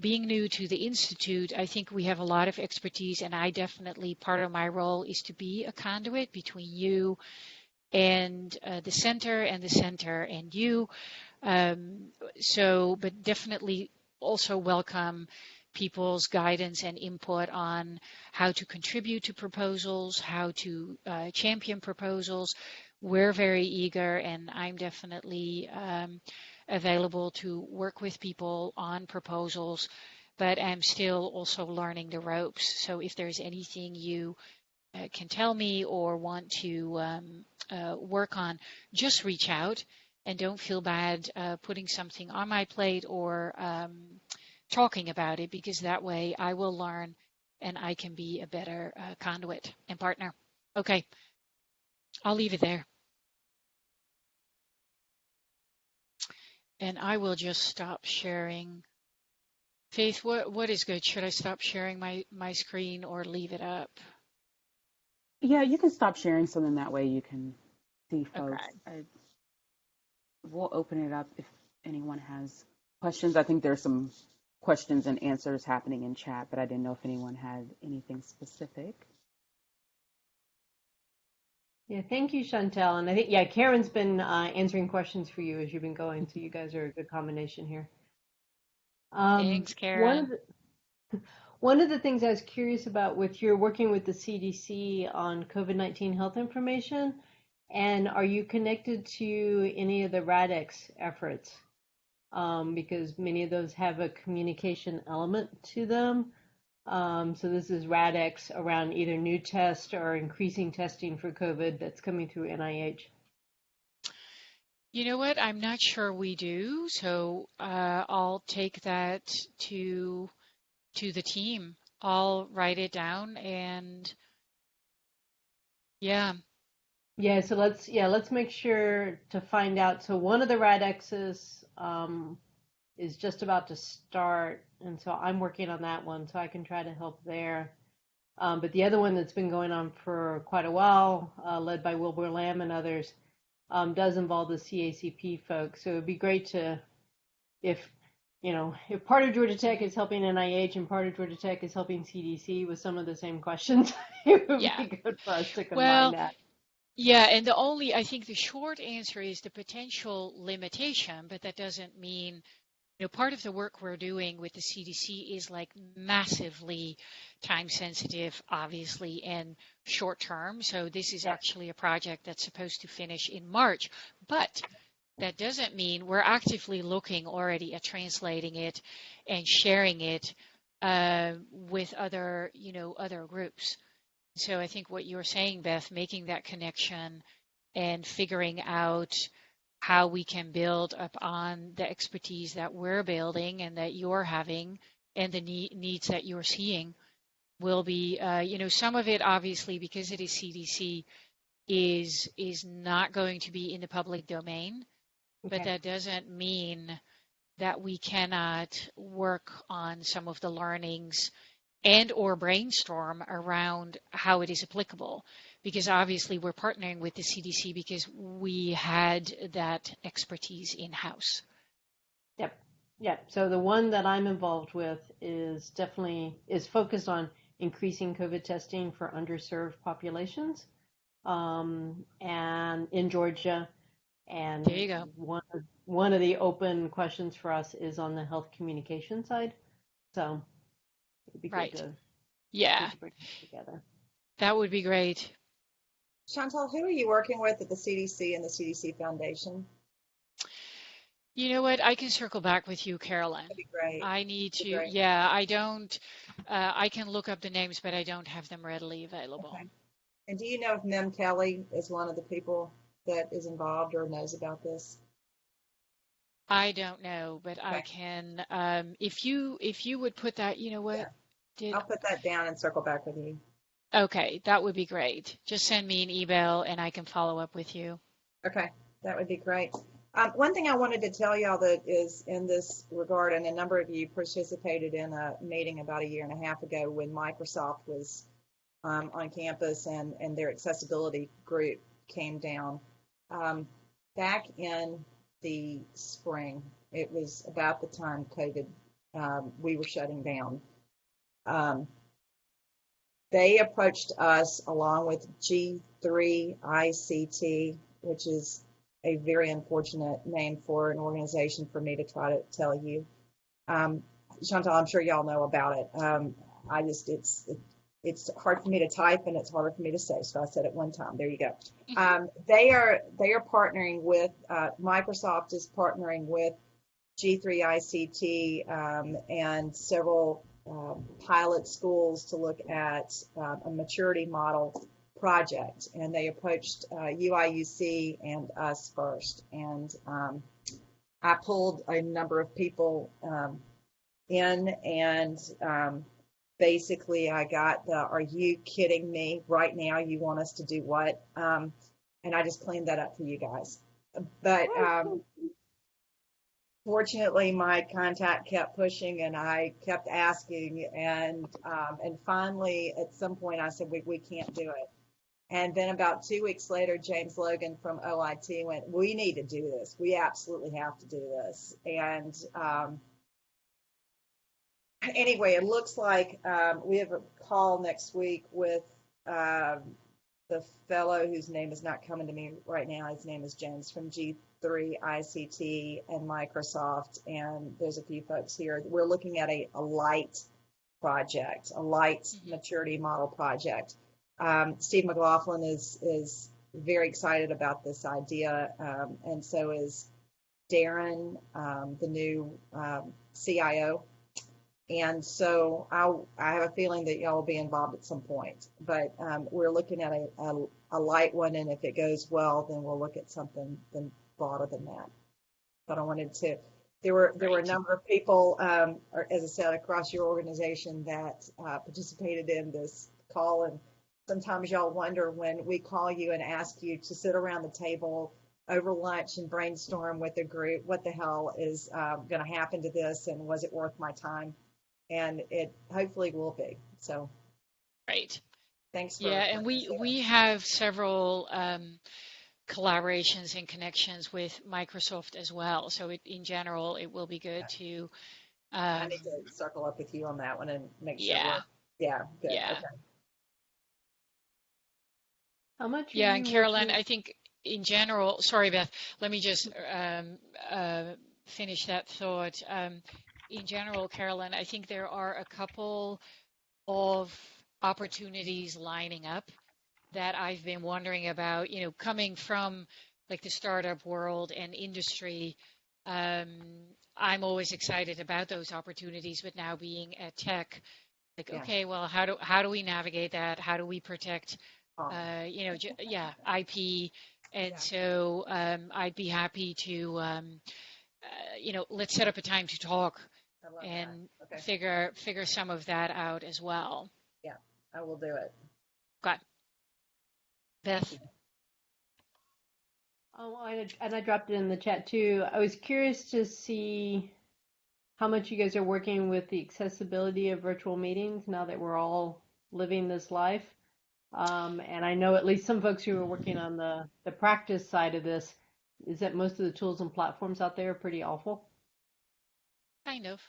being new to the Institute, I think we have a lot of expertise, and I definitely, part of my role is to be a conduit between you and the center and you. But definitely also welcome people's guidance and input on how to contribute to proposals, how to champion proposals. We're very eager, and I'm definitely available to work with people on proposals, but I'm still also learning the ropes. So if there's anything you can tell me or want to work on, just reach out, and don't feel bad putting something on my plate or talking about it, because that way I will learn and I can be a better conduit and partner. Okay, I'll leave it there. And I will just stop sharing. Faith, what is good? Should I stop sharing my screen or leave it up? Yeah, you can stop sharing so then that way you can see folks. Okay. We'll open it up if anyone has questions. I think there's some questions and answers happening in chat, but I didn't know if anyone had anything specific. Yeah, thank you, Chantel. And I think, yeah, Karen's been answering questions for you as you've been going, so you guys are a good combination here. Thanks, One Karen. of one of the things I was curious about with you're working with the CDC on COVID-19 health information, and are you connected to any of the RADx efforts? Because many of those have a communication element to them. So this is RADx around either new tests or increasing testing for COVID that's coming through NIH. You know what? I'm not sure we do, so I'll take that to the team. I'll write it down and yeah. Yeah, so let's make sure to find out. So one of the RADXs is just about to start, and so I'm working on that one, so I can try to help there. But the other one that's been going on for quite a while, led by Wilbur Lamb and others, does involve the CACP folks. So it'd be great to, if if part of Georgia Tech is helping NIH and part of Georgia Tech is helping CDC with some of the same questions, it would Yeah. be good for us to combine Well, that. yeah, and I think the short answer is the potential limitation, but that doesn't mean, part of the work we're doing with the CDC is like massively time sensitive, obviously, and short term. So this is actually a project that's supposed to finish in March, but that doesn't mean we're actively looking already at translating it and sharing it with other groups. So I think what you're saying, Beth, making that connection and figuring out how we can build upon the expertise that we're building and that you're having and the needs that you're seeing will be, some of it obviously because it is CDC is not going to be in the public domain, but that doesn't mean that we cannot work on some of the learnings and or brainstorm around how it is applicable, because obviously we're partnering with the CDC because we had that expertise in-house. Yep. So the one that I'm involved with is focused on increasing COVID testing for underserved populations, and in Georgia. And there you go. One of the open questions for us is on the health communication side. So it'd be good to bring it together. That would be great. Chantal, who are you working with at the CDC and the CDC Foundation? You know what? I can circle back with you, Carolyn. That'd be great. I need to, great. yeah, I don't, I can look up the names, but I don't have them readily available. Okay. And do you know if Mem Kelly is one of the people that is involved or knows about this? I don't know, but I can, if you would put that, you know what? Yeah. I'll put that down and circle back with you. Okay, that would be great. Just send me an email and I can follow up with you. Okay, that would be great. One thing I wanted to tell y'all that is in this regard, and a number of you participated in a meeting about 1.5 years ago when Microsoft was on campus and their accessibility group came down. Back in the spring, it was about the time COVID, we were shutting down. They approached us along with G3ICT, which is a very unfortunate name for an organization for me to try to tell you. Chantal, I'm sure y'all know about it. It's hard for me to type and it's harder for me to say, so I said it one time. There you go. They are partnering with Microsoft is partnering with G3ICT and several pilot schools to look at a maturity model project, and they approached UIUC and us first, and I pulled a number of people in, and basically I got the, "Are you kidding me? Right now you want us to do what?" And I just cleaned that up for you guys. But fortunately, my contact kept pushing, and I kept asking, and finally, at some point, I said, "We can't do it." And then about 2 weeks later, James Logan from OIT went, "We need to do this. We absolutely have to do this." And anyway, it looks like we have a call next week with the fellow whose name is not coming to me right now. His name is James from G3 ICT and Microsoft, and there's a few folks here. We're looking at a light project, a light maturity model project. Steve McLaughlin is very excited about this idea, and so is Darren, the new CIO. And so I have a feeling that y'all will be involved at some point. But we're looking at a light one, and if it goes well, then we'll look at something broader than that. But I wanted to. There were a number of people, as I said, across your organization that participated in this call, and sometimes y'all wonder when we call you and ask you to sit around the table over lunch and brainstorm with the group, what the hell is going to happen to this, and was it worth my time? And it hopefully will be. So, Right. Thanks for. Yeah, and we have several collaborations and connections with Microsoft as well. So in general, it will be good to. I need to circle up with you on that one and make sure. Yeah. Good. Yeah. Okay. How much? Yeah, and Carolyn, I think in general. Sorry, Beth. Let me just finish that thought. In general, Carolyn, I think there are a couple of opportunities lining up that I've been wondering about, coming from like the startup world and industry. I'm always excited about those opportunities, but now being at tech, like, okay, well, how do we navigate that? How do we protect, IP? And so I'd be happy to, let's set up a time to talk and figure some of that out as well. Yeah, I will do it. Got Beth. Oh, and I dropped it in the chat too. I was curious to see how much you guys are working with the accessibility of virtual meetings now that we're all living this life. And I know at least some folks who are working on the practice side of this is that most of the tools and platforms out there are pretty awful. Kind of.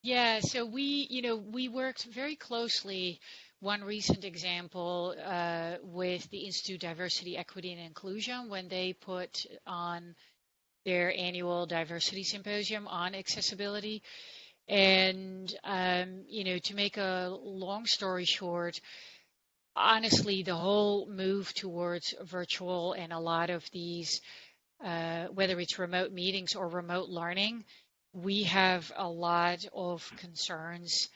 Yeah, so we worked very closely. One recent example with the Institute of Diversity, Equity, and Inclusion when they put on their annual diversity symposium on accessibility. And, to make a long story short, honestly, the whole move towards virtual and a lot of these, whether it's remote meetings or remote learning, we have a lot of concerns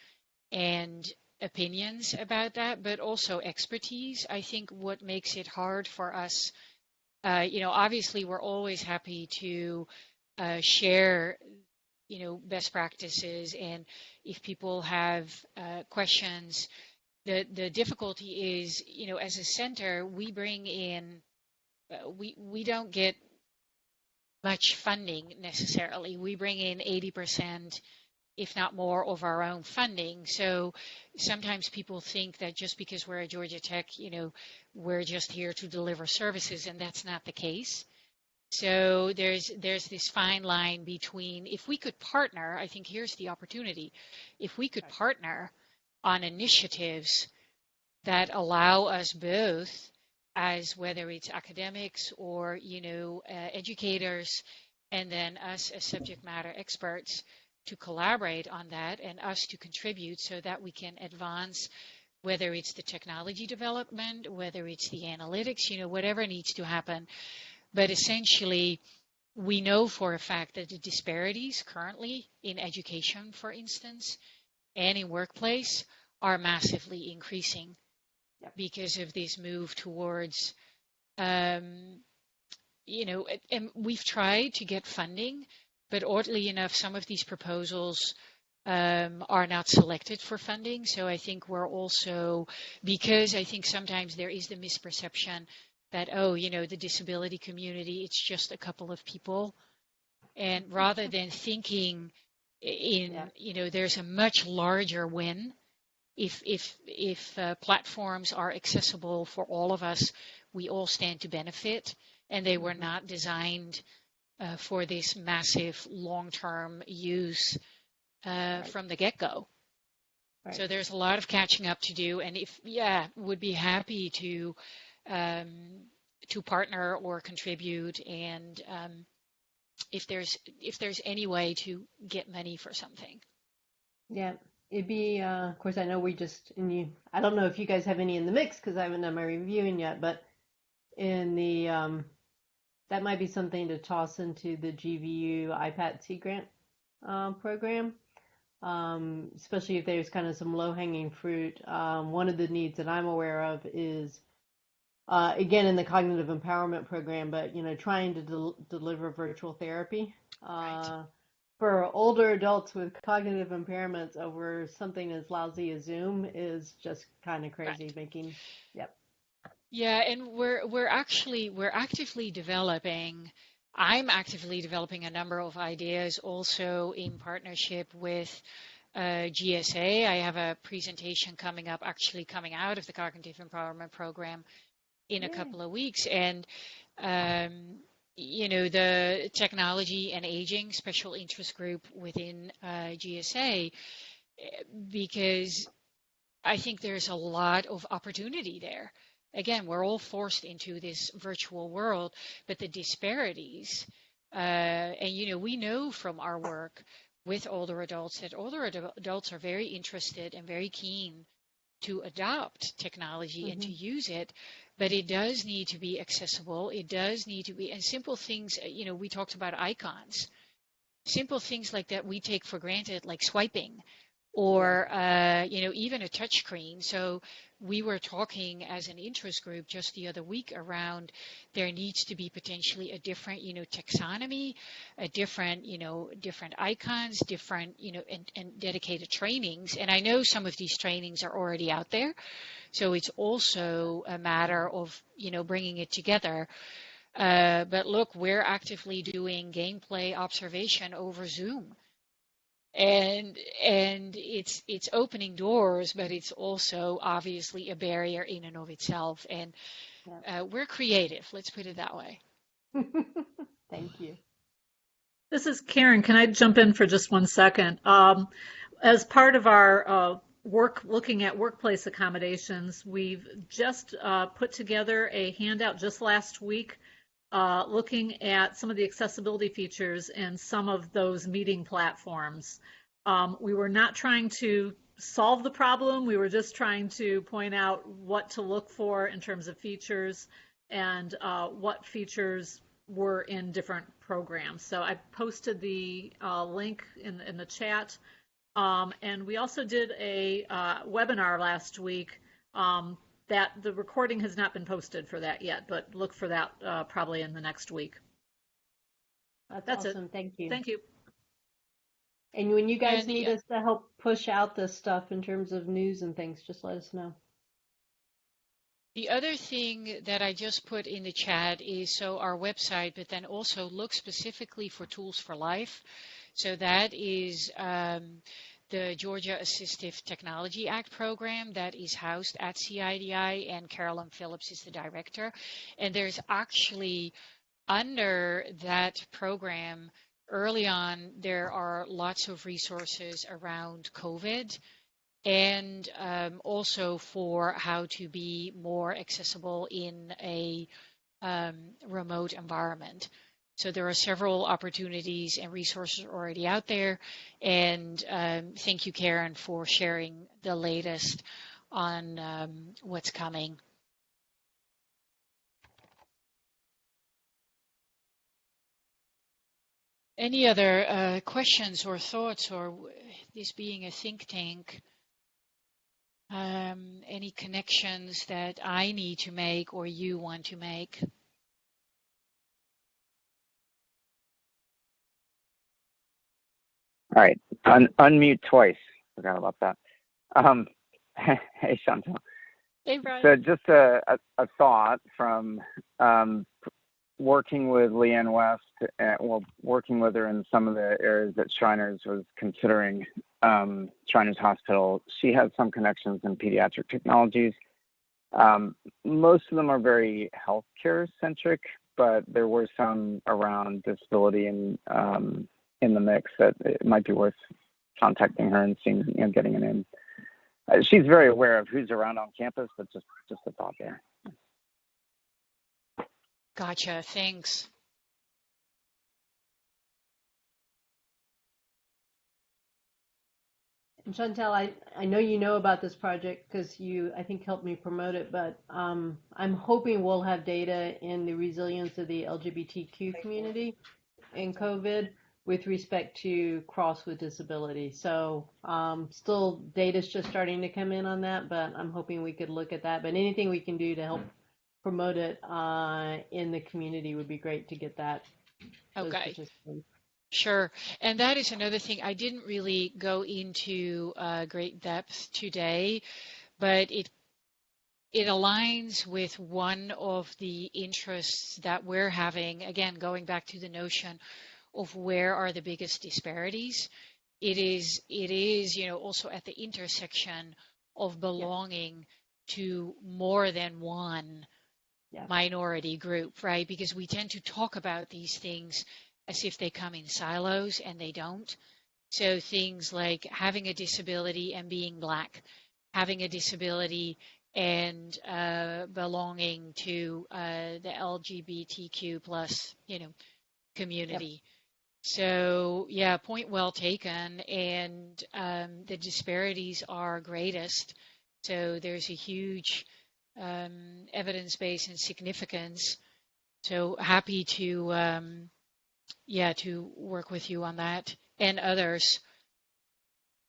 and opinions about that, but also expertise. I think what makes it hard for us, obviously we're always happy to share, best practices, and if people have questions, the difficulty is, as a center, we bring in, we don't get much funding necessarily. We bring in 80%, if not more, of our own funding. So sometimes people think that just because we're at Georgia Tech, we're just here to deliver services, and that's not the case. So there's this fine line between, if we could partner, I think here's the opportunity. If we could partner on initiatives that allow us both, as whether it's academics or, educators, and then us as subject matter experts, to collaborate on that and us to contribute so that we can advance, whether it's the technology development, whether it's the analytics, whatever needs to happen. But essentially, we know for a fact that the disparities currently in education, for instance, and in workplace are massively increasing because of this move towards, and we've tried to get funding but oddly enough, some of these proposals are not selected for funding. So I think we're also, because I think sometimes there is the misperception that, oh, the disability community, it's just a couple of people. And rather than thinking there's a much larger win if platforms are accessible for all of us, we all stand to benefit, and they were not designed for this massive long-term use from the get-go. Right. So there's a lot of catching up to do, and would be happy to partner or contribute, and if there's any way to get money for something. Yeah, it'd be, of course, I know I don't know if you guys have any in the mix because I haven't done my reviewing yet, but in the, that might be something to toss into the GVU IPAT-C grant program, especially if there's kind of some low-hanging fruit. One of the needs that I'm aware of is, again, in the cognitive empowerment program, but, trying to deliver virtual therapy. Right. For older adults with cognitive impairments over something as lousy as Zoom is just kind of crazy. Right. Yep. Yeah, and we're actively developing. I'm actively developing a number of ideas, also in partnership with GSA. I have a presentation coming out of the Cognitive Empowerment Program in a couple of weeks, and the technology and aging special interest group within GSA, because I think there's a lot of opportunity there. Again, we're all forced into this virtual world, but the disparities, and we know from our work with older adults that older adults are very interested and very keen to adopt technology and to use it, but it does need to be accessible. It does need to be, and simple things, we talked about icons. Simple things like that we take for granted, like swiping or, even a touch screen. So we were talking as an interest group just the other week around there needs to be potentially a different, taxonomy, a different, different icons, different, and dedicated trainings. And I know some of these trainings are already out there. So it's also a matter of, bringing it together. But look, we're actively doing gameplay observation over Zoom. And it's opening doors, but it's also obviously a barrier in and of itself. And we're creative, let's put it that way. Thank you. This is Karen. Can I jump in for just 1 second? As part of our work looking at workplace accommodations, we've just put together a handout just last week looking at some of the accessibility features in some of those meeting platforms. We were not trying to solve the problem. We were just trying to point out what to look for in terms of features and what features were in different programs. So I posted the link in the chat. And we also did a webinar last week that the recording has not been posted for that yet, but look for that probably in the next week. That's awesome. It. Thank you. Thank you. And when you guys need us to help push out this stuff in terms of news and things, just let us know. The other thing that I just put in the chat is so our website, but then also look specifically for Tools for Life. So that is the Georgia Assistive Technology Act program that is housed at CIDI, and Carolyn Phillips is the director. And there's actually, under that program, early on, there are lots of resources around COVID and also for how to be more accessible in a remote environment. So there are several opportunities and resources already out there. And thank you, Karen, for sharing the latest on what's coming. Any other questions or thoughts, or this being a think tank, any connections that I need to make or you want to make? All right, unmute twice. Forgot about that. Hey, Chantal. Hey, Brian. So just a thought from working with Leanne West, working with her in some of the areas that Shriners was considering, Shriners Hospital. She has some connections in pediatric technologies. Most of them are very healthcare centric, but there were some around disability and in the mix that it might be worth contacting her and seeing, getting it in. She's very aware of who's around on campus, but just a thought there. Gotcha. Thanks. And Chantal, I know you know about this project because you, I think, helped me promote it, but I'm hoping we'll have data in the resilience of the LGBTQ community in COVID with respect to cross with disability. So still data's just starting to come in on that, but I'm hoping we could look at that. But anything we can do to help promote it in the community would be great to get that. Okay. Sure. And that is another thing. I didn't really go into great depth today, but it aligns with one of the interests that we're having, again, going back to the notion of where are the biggest disparities. It is, also at the intersection of belonging to more than one minority group, right? Because we tend to talk about these things as if they come in silos, and they don't. So things like having a disability and being Black, having a disability and belonging to the LGBTQ plus, community. Yep. So yeah, point well taken. And the disparities are greatest. So there's a huge evidence base and significance. So happy to to work with you on that and others.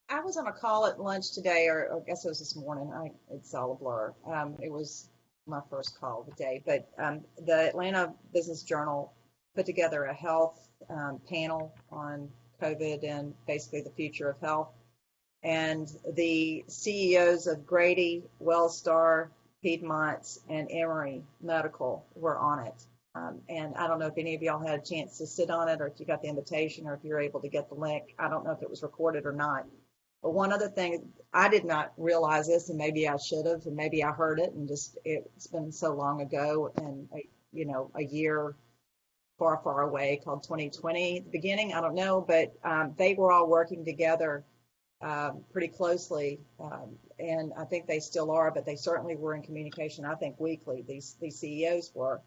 I was on a call at lunch today, or I guess it was this morning. It's all a blur. It was my first call of the day, but the Atlanta Business Journal put together a health panel on COVID and basically the future of health. And the CEOs of Grady, Wellstar, Piedmont, and Emory Medical were on it. And I don't know if any of y'all had a chance to sit on it, or if you got the invitation, or if you're able to get the link. I don't know if it was recorded or not. But one other thing, I did not realize this, and maybe I should have, and maybe I heard it, and just it's been so long ago, and a year far, far away, called 2020 at the beginning. I don't know, but they were all working together pretty closely, and I think they still are, but they certainly were in communication, I think, weekly. These CEOs were.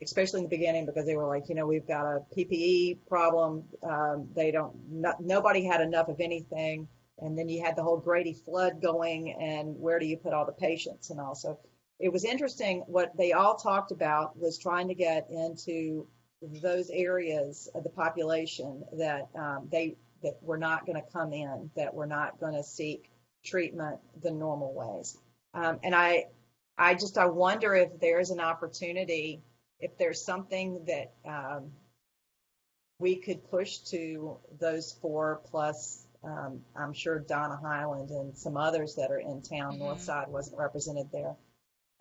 Especially in the beginning, because they were like, we've got a PPE problem. Nobody had enough of anything. And then you had the whole Grady flood going, and where do you put all the patients and all. So it was interesting. What they all talked about was trying to get into those areas of the population that that were not going to come in, that were not going to seek treatment the normal ways. And I wonder if there's an opportunity, if there's something that we could push to those 4 plus, I'm sure Donna Highland and some others that are in town. Mm-hmm. Northside wasn't represented there,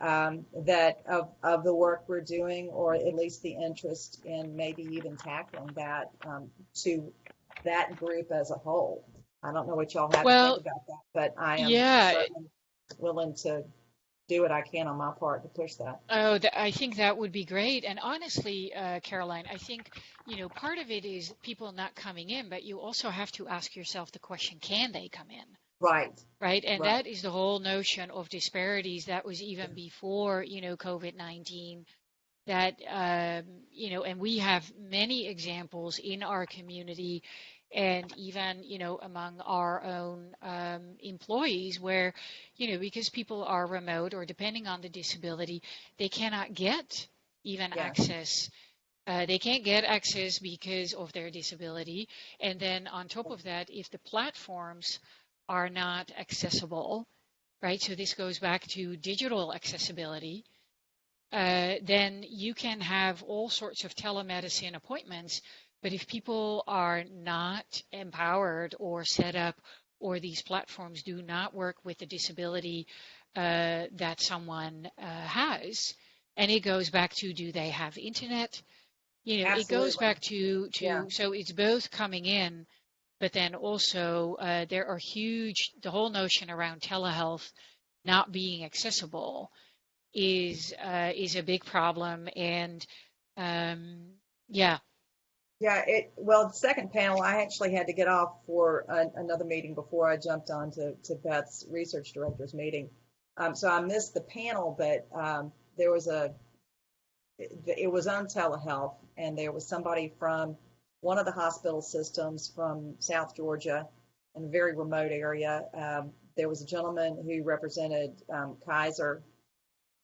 that of the work we're doing, or at least the interest in maybe even tackling that to that group as a whole. I don't know what y'all have to think about that, but I am certainly willing to do what I can on my part to push that. Oh, I think that would be great. And honestly, Caroline, I think, part of it is people not coming in, but you also have to ask yourself the question, can they come in? Right. Right. And that is the whole notion of disparities that was even before, COVID-19, that, and we have many examples in our community and even, among our own employees where, because people are remote or depending on the disability, they cannot get even access. They can't get access because of their disability. And then on top of that, if the platforms are not accessible, right? So this goes back to digital accessibility. Then you can have all sorts of telemedicine appointments, But if people are not empowered or set up, or these platforms do not work with the disability that someone has, and it goes back to, do they have internet? It goes Absolutely. back to Yeah. so it's both coming in, but then also there are the whole notion around telehealth not being accessible is a big problem, and yeah. Yeah, well, the second panel, I actually had to get off for another meeting before I jumped on to Beth's research director's meeting. So I missed the panel, but there was it was on telehealth, and there was somebody from one of the hospital systems from South Georgia in a very remote area. There was a gentleman who represented Kaiser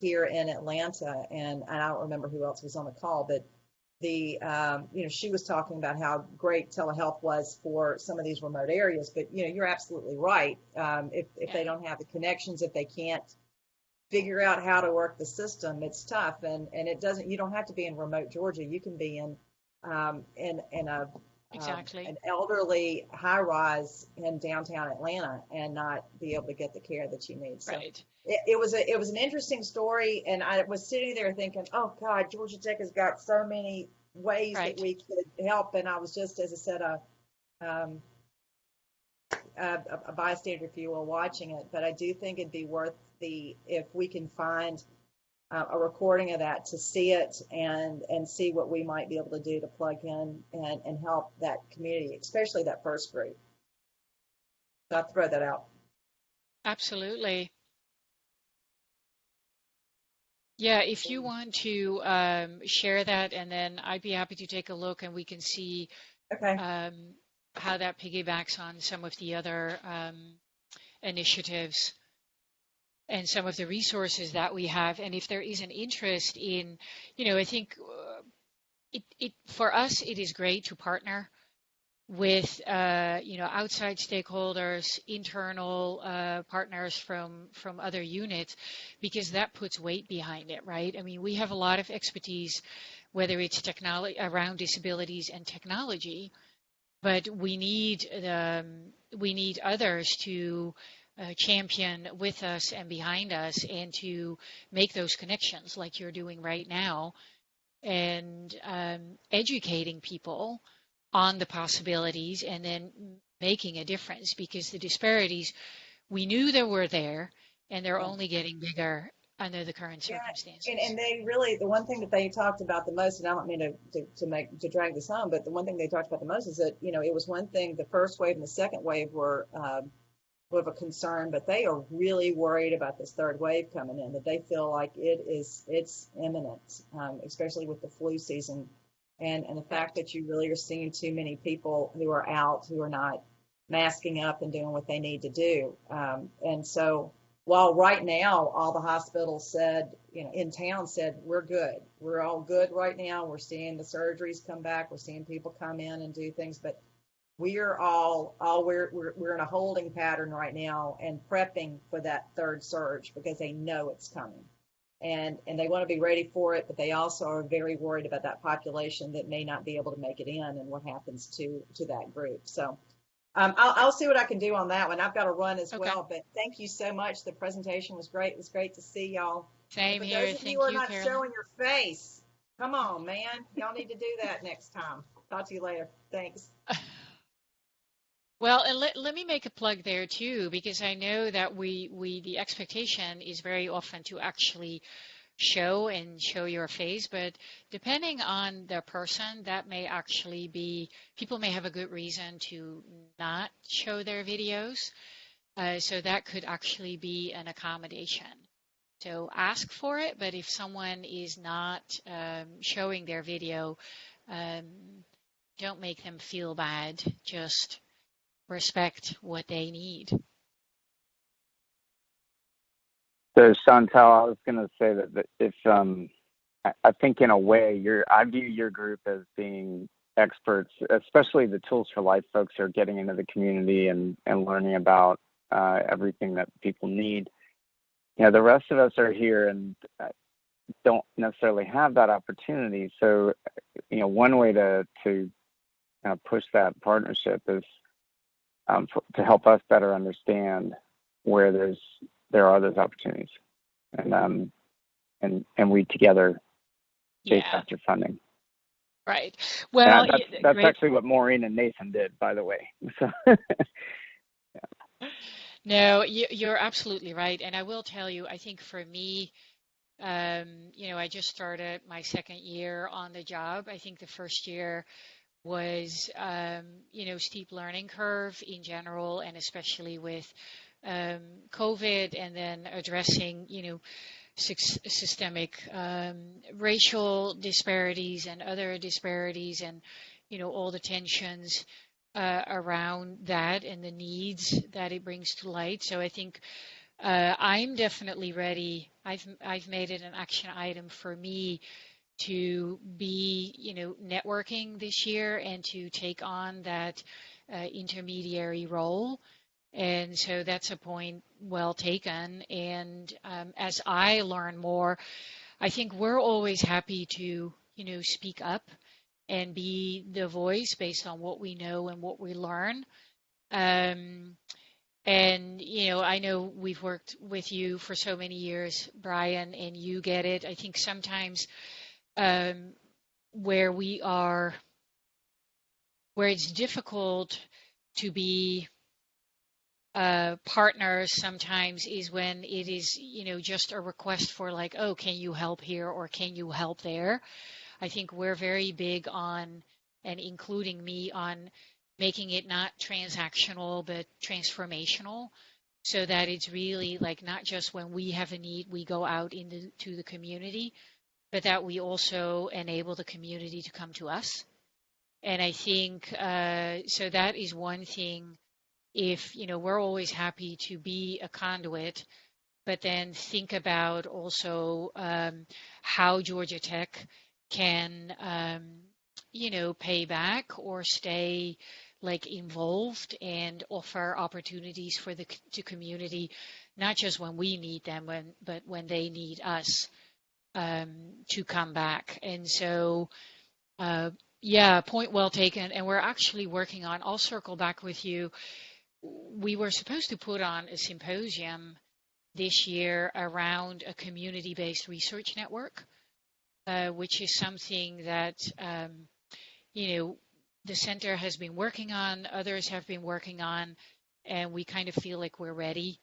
here in Atlanta, and I don't remember who else was on the call, but she was talking about how great telehealth was for some of these remote areas. But you're absolutely right. If they don't have the connections, if they can't figure out how to work the system, it's tough. And it doesn't. You don't have to be in remote Georgia. You can be in a Exactly. an elderly high rise in downtown Atlanta and not be able to get the care that you need. So Right. it was an interesting story, and I was sitting there thinking, oh God, Georgia Tech has got so many ways Right. that we could help, and I was just, as I said, a bystander, if you will, watching it. But I do think it'd be worth if we can find a recording of that, to see it and see what we might be able to do to plug in and help that community, especially that first group. So I'll throw that out. Absolutely. Yeah, if you want to share that, and then I'd be happy to take a look, and we can see Okay. how that piggybacks on some of the other initiatives and some of the resources that we have. And if there is an interest in, I think it for us, it is great to partner with outside stakeholders, internal partners from other units, because that puts weight behind it, right? I mean, we have a lot of expertise, whether it's technology around disabilities and technology, but we need others to champion with us and behind us, and to make those connections like you're doing right now, and educating people on the possibilities, and then making a difference, because the disparities, we knew they were there, and they're Yeah. only getting bigger under the current Yeah, circumstances. and they really, the one thing that they talked about the most, and I don't mean to drag this on, but the one thing they talked about the most is that it was one thing. The first wave and the second wave were of a concern, but they are really worried about this third wave coming in. That they feel like it's imminent, especially with the flu season, and the fact that you really are seeing too many people who are out, who are not masking up and doing what they need to do, and so. While right now, all the hospitals said, in town said, we're good. We're all good right now. We're seeing the surgeries come back. We're seeing people come in and do things, but we are we're in a holding pattern right now and prepping for that third surge, because they know it's coming, and they want to be ready for it, but they also are very worried about that population that may not be able to make it in, and what happens to that group. So. I'll see what I can do on that one. I've got to run as Okay. well, but thank you so much. The presentation was great. It was great to see y'all. Same And for here. those of you Thank who are you, not Carolyn. showing your face, come on, man. Y'all need to do that next time. Talk to you later. Thanks. Well, and let me make a plug there too, because I know that the expectation is very often to actually show your face, but depending on the person, that may actually be, people may have a good reason to not show their videos. So that could actually be an accommodation. So ask for it, but if someone is not showing their video, um, don't make them feel bad. Just respect what they need. So Chantal, I was going to say that if I think in a way I view your group as being experts, especially the Tools for Life folks who are getting into the community and learning about everything that people need. The rest of us are here and don't necessarily have that opportunity. So, one way to push that partnership is to help us better understand where there are those opportunities, and we together chase Yeah, after funding. right. Well, That's great. actually what Maureen and Nathan did, by the way. So No, you're absolutely right. And I will tell you, I think for me, I just started my second year on the job. I think the first year was, steep learning curve in general, and especially with COVID, and then addressing, systemic racial disparities and other disparities, and all the tensions around that and the needs that it brings to light. So I think I'm definitely ready. I've made it an action item for me to be, networking this year and to take on that intermediary role. And so that's a point well taken. And as I learn more, I think we're always happy to, speak up and be the voice based on what we know and what we learn. Um, and, I know we've worked with you for so many years, Brian, and you get it. I think sometimes um, where where it's difficult to be partners sometimes is when it is, just a request for like, oh, can you help here or can you help there? I think we're very big on, and including me, on making it not transactional but transformational, so that it's really like not just when we have a need we go out into the community, but that we also enable the community to come to us. And I think so that is one thing. If we're always happy to be a conduit, but then think about also how Georgia Tech can pay back or stay like involved and offer opportunities for the community, not just when we need them, but when they need us to come back. And so yeah, point well taken. And we're actually working on, I'll circle back with you. We were supposed to put on a symposium this year around a community-based research network, which is something that the center has been working on, others have been working on, and we kind of feel like we're ready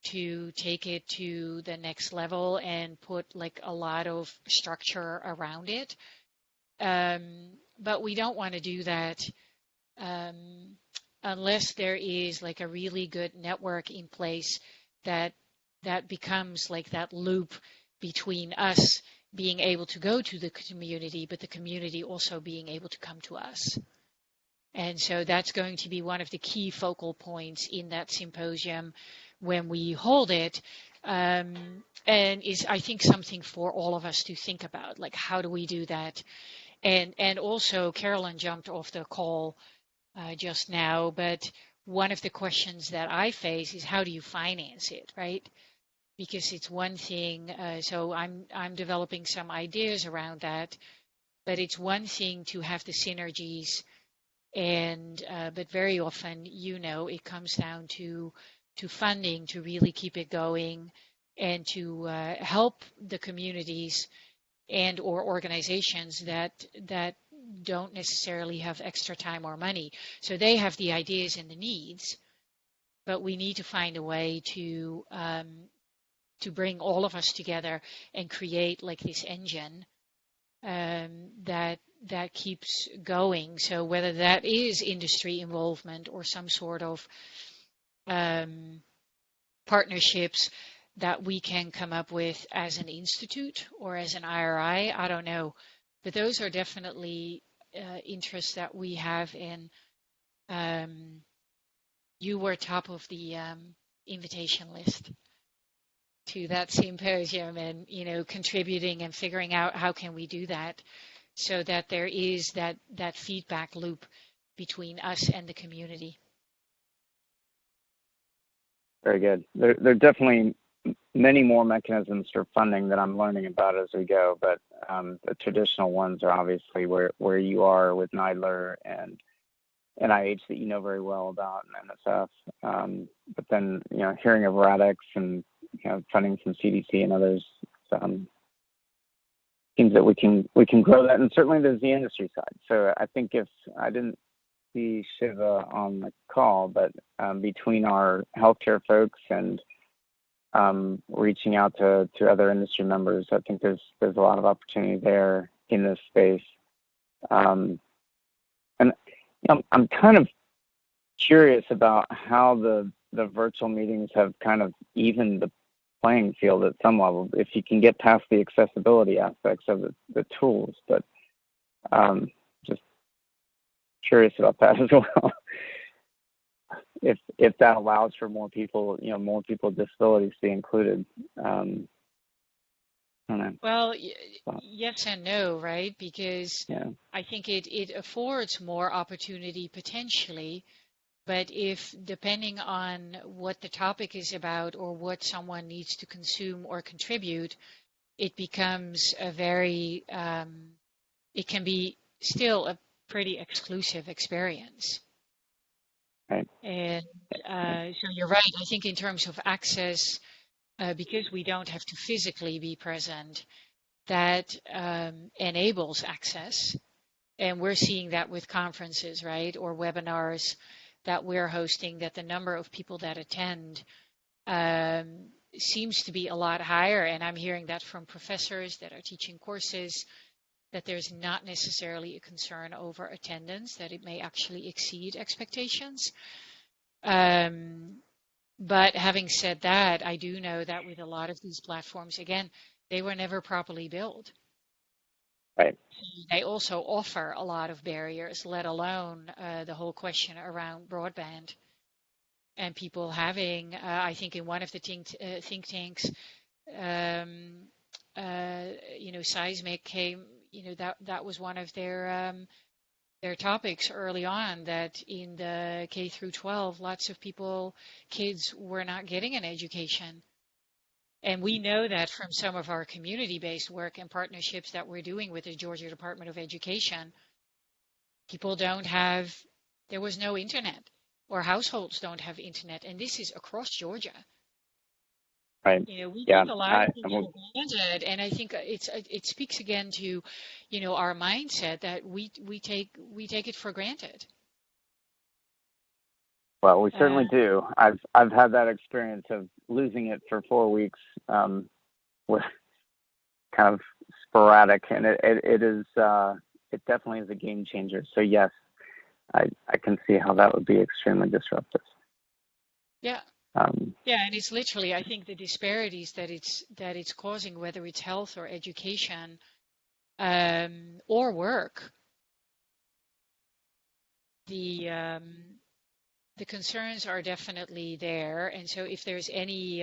to take it to the next level and put like a lot of structure around it. But we don't want to do that unless there is like a really good network in place that becomes like that loop between us being able to go to the community, but the community also being able to come to us. And so that's going to be one of the key focal points in that symposium when we hold it, and is, I think, something for all of us to think about, like how do we do that? And also Carolyn jumped off the call just now, but one of the questions that I face is how do you finance it, right? Because it's one thing, so I'm developing some ideas around that, but it's one thing to have the synergies, and but very often, it comes down to funding to really keep it going and to help the communities and or organizations that don't necessarily have extra time or money. So they have the ideas and the needs, but we need to find a way to bring all of us together and create like this engine that keeps going. So whether that is industry involvement or some sort of partnerships that we can come up with as an institute or as an IRI, I don't know. But those are definitely interests that we have in. You were top of the invitation list to that symposium, and contributing and figuring out how can we do that so that there is that feedback loop between us and the community. very good. There are definitely many more mechanisms for funding that I'm learning about as we go, but the traditional ones are obviously where you are with NIDLR and NIH that you know very well about and NSF. But then, hearing of RADx and, funding from CDC and others, seems that we can grow that. And certainly there's the industry side. So I think if I didn't see Shiva on the call, but between our healthcare folks and reaching out to other industry members, I think there's a lot of opportunity there in this space. And I'm kind of curious about how the virtual meetings have kind of evened the playing field at some level, if you can get past the accessibility aspects of the tools. But just curious about that as well. If that allows for more people, more people with disabilities to be included. I don't know. Well, yes and no, right? Because Yeah. I think it affords more opportunity potentially, but if depending on what the topic is about or what someone needs to consume or contribute, it becomes a very, it can be still a pretty exclusive experience. Right. And so you're right. I think in terms of access, because we don't have to physically be present, that enables access. And we're seeing that with conferences, right, or webinars that we're hosting, that the number of people that attend seems to be a lot higher. And I'm hearing that from professors that are teaching courses, that there's not necessarily a concern over attendance, that it may actually exceed expectations. But having said that, I do know that with a lot of these platforms, again, they were never properly built. Right. They also offer a lot of barriers, let alone the whole question around broadband and people having, I think in one of the think tanks, Seismic came, that was one of their topics early on, that in the K through 12, lots of kids were not getting an education. And we know that from some of our community-based work and partnerships that we're doing with the Georgia Department of Education, there was no internet, or households don't have internet, and this is across Georgia. Right. We take a lot of things for granted, and I think it speaks again to, our mindset that we take it for granted. Well, we certainly do. I've had that experience of losing it for 4 weeks, with kind of sporadic, and it definitely is a game changer. So yes, I can see how that would be extremely disruptive. Yeah. Yeah, and it's literally, I think, the disparities that it's causing, whether it's health or education, or work. The concerns are definitely there, and so if there's any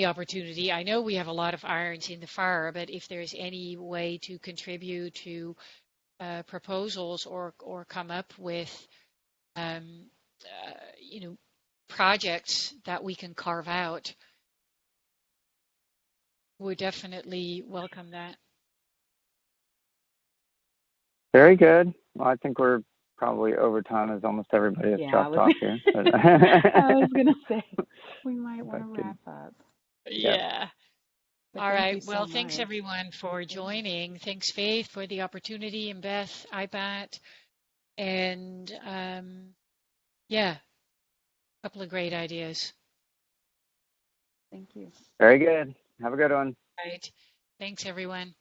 opportunity, I know we have a lot of irons in the fire, but if there's any way to contribute to proposals or come up with projects that we can carve out, we definitely welcome that. Very good. Well, I think we're probably over time, as almost everybody has dropped off here. I was going to say, we might want to wrap up. Yeah. All right. Well, so thanks much. everyone for joining. Thanks, Faith, for the opportunity, and Beth, IPAT. And a couple of great ideas. Thank you. Very good. Have a good one. All right. Thanks, everyone.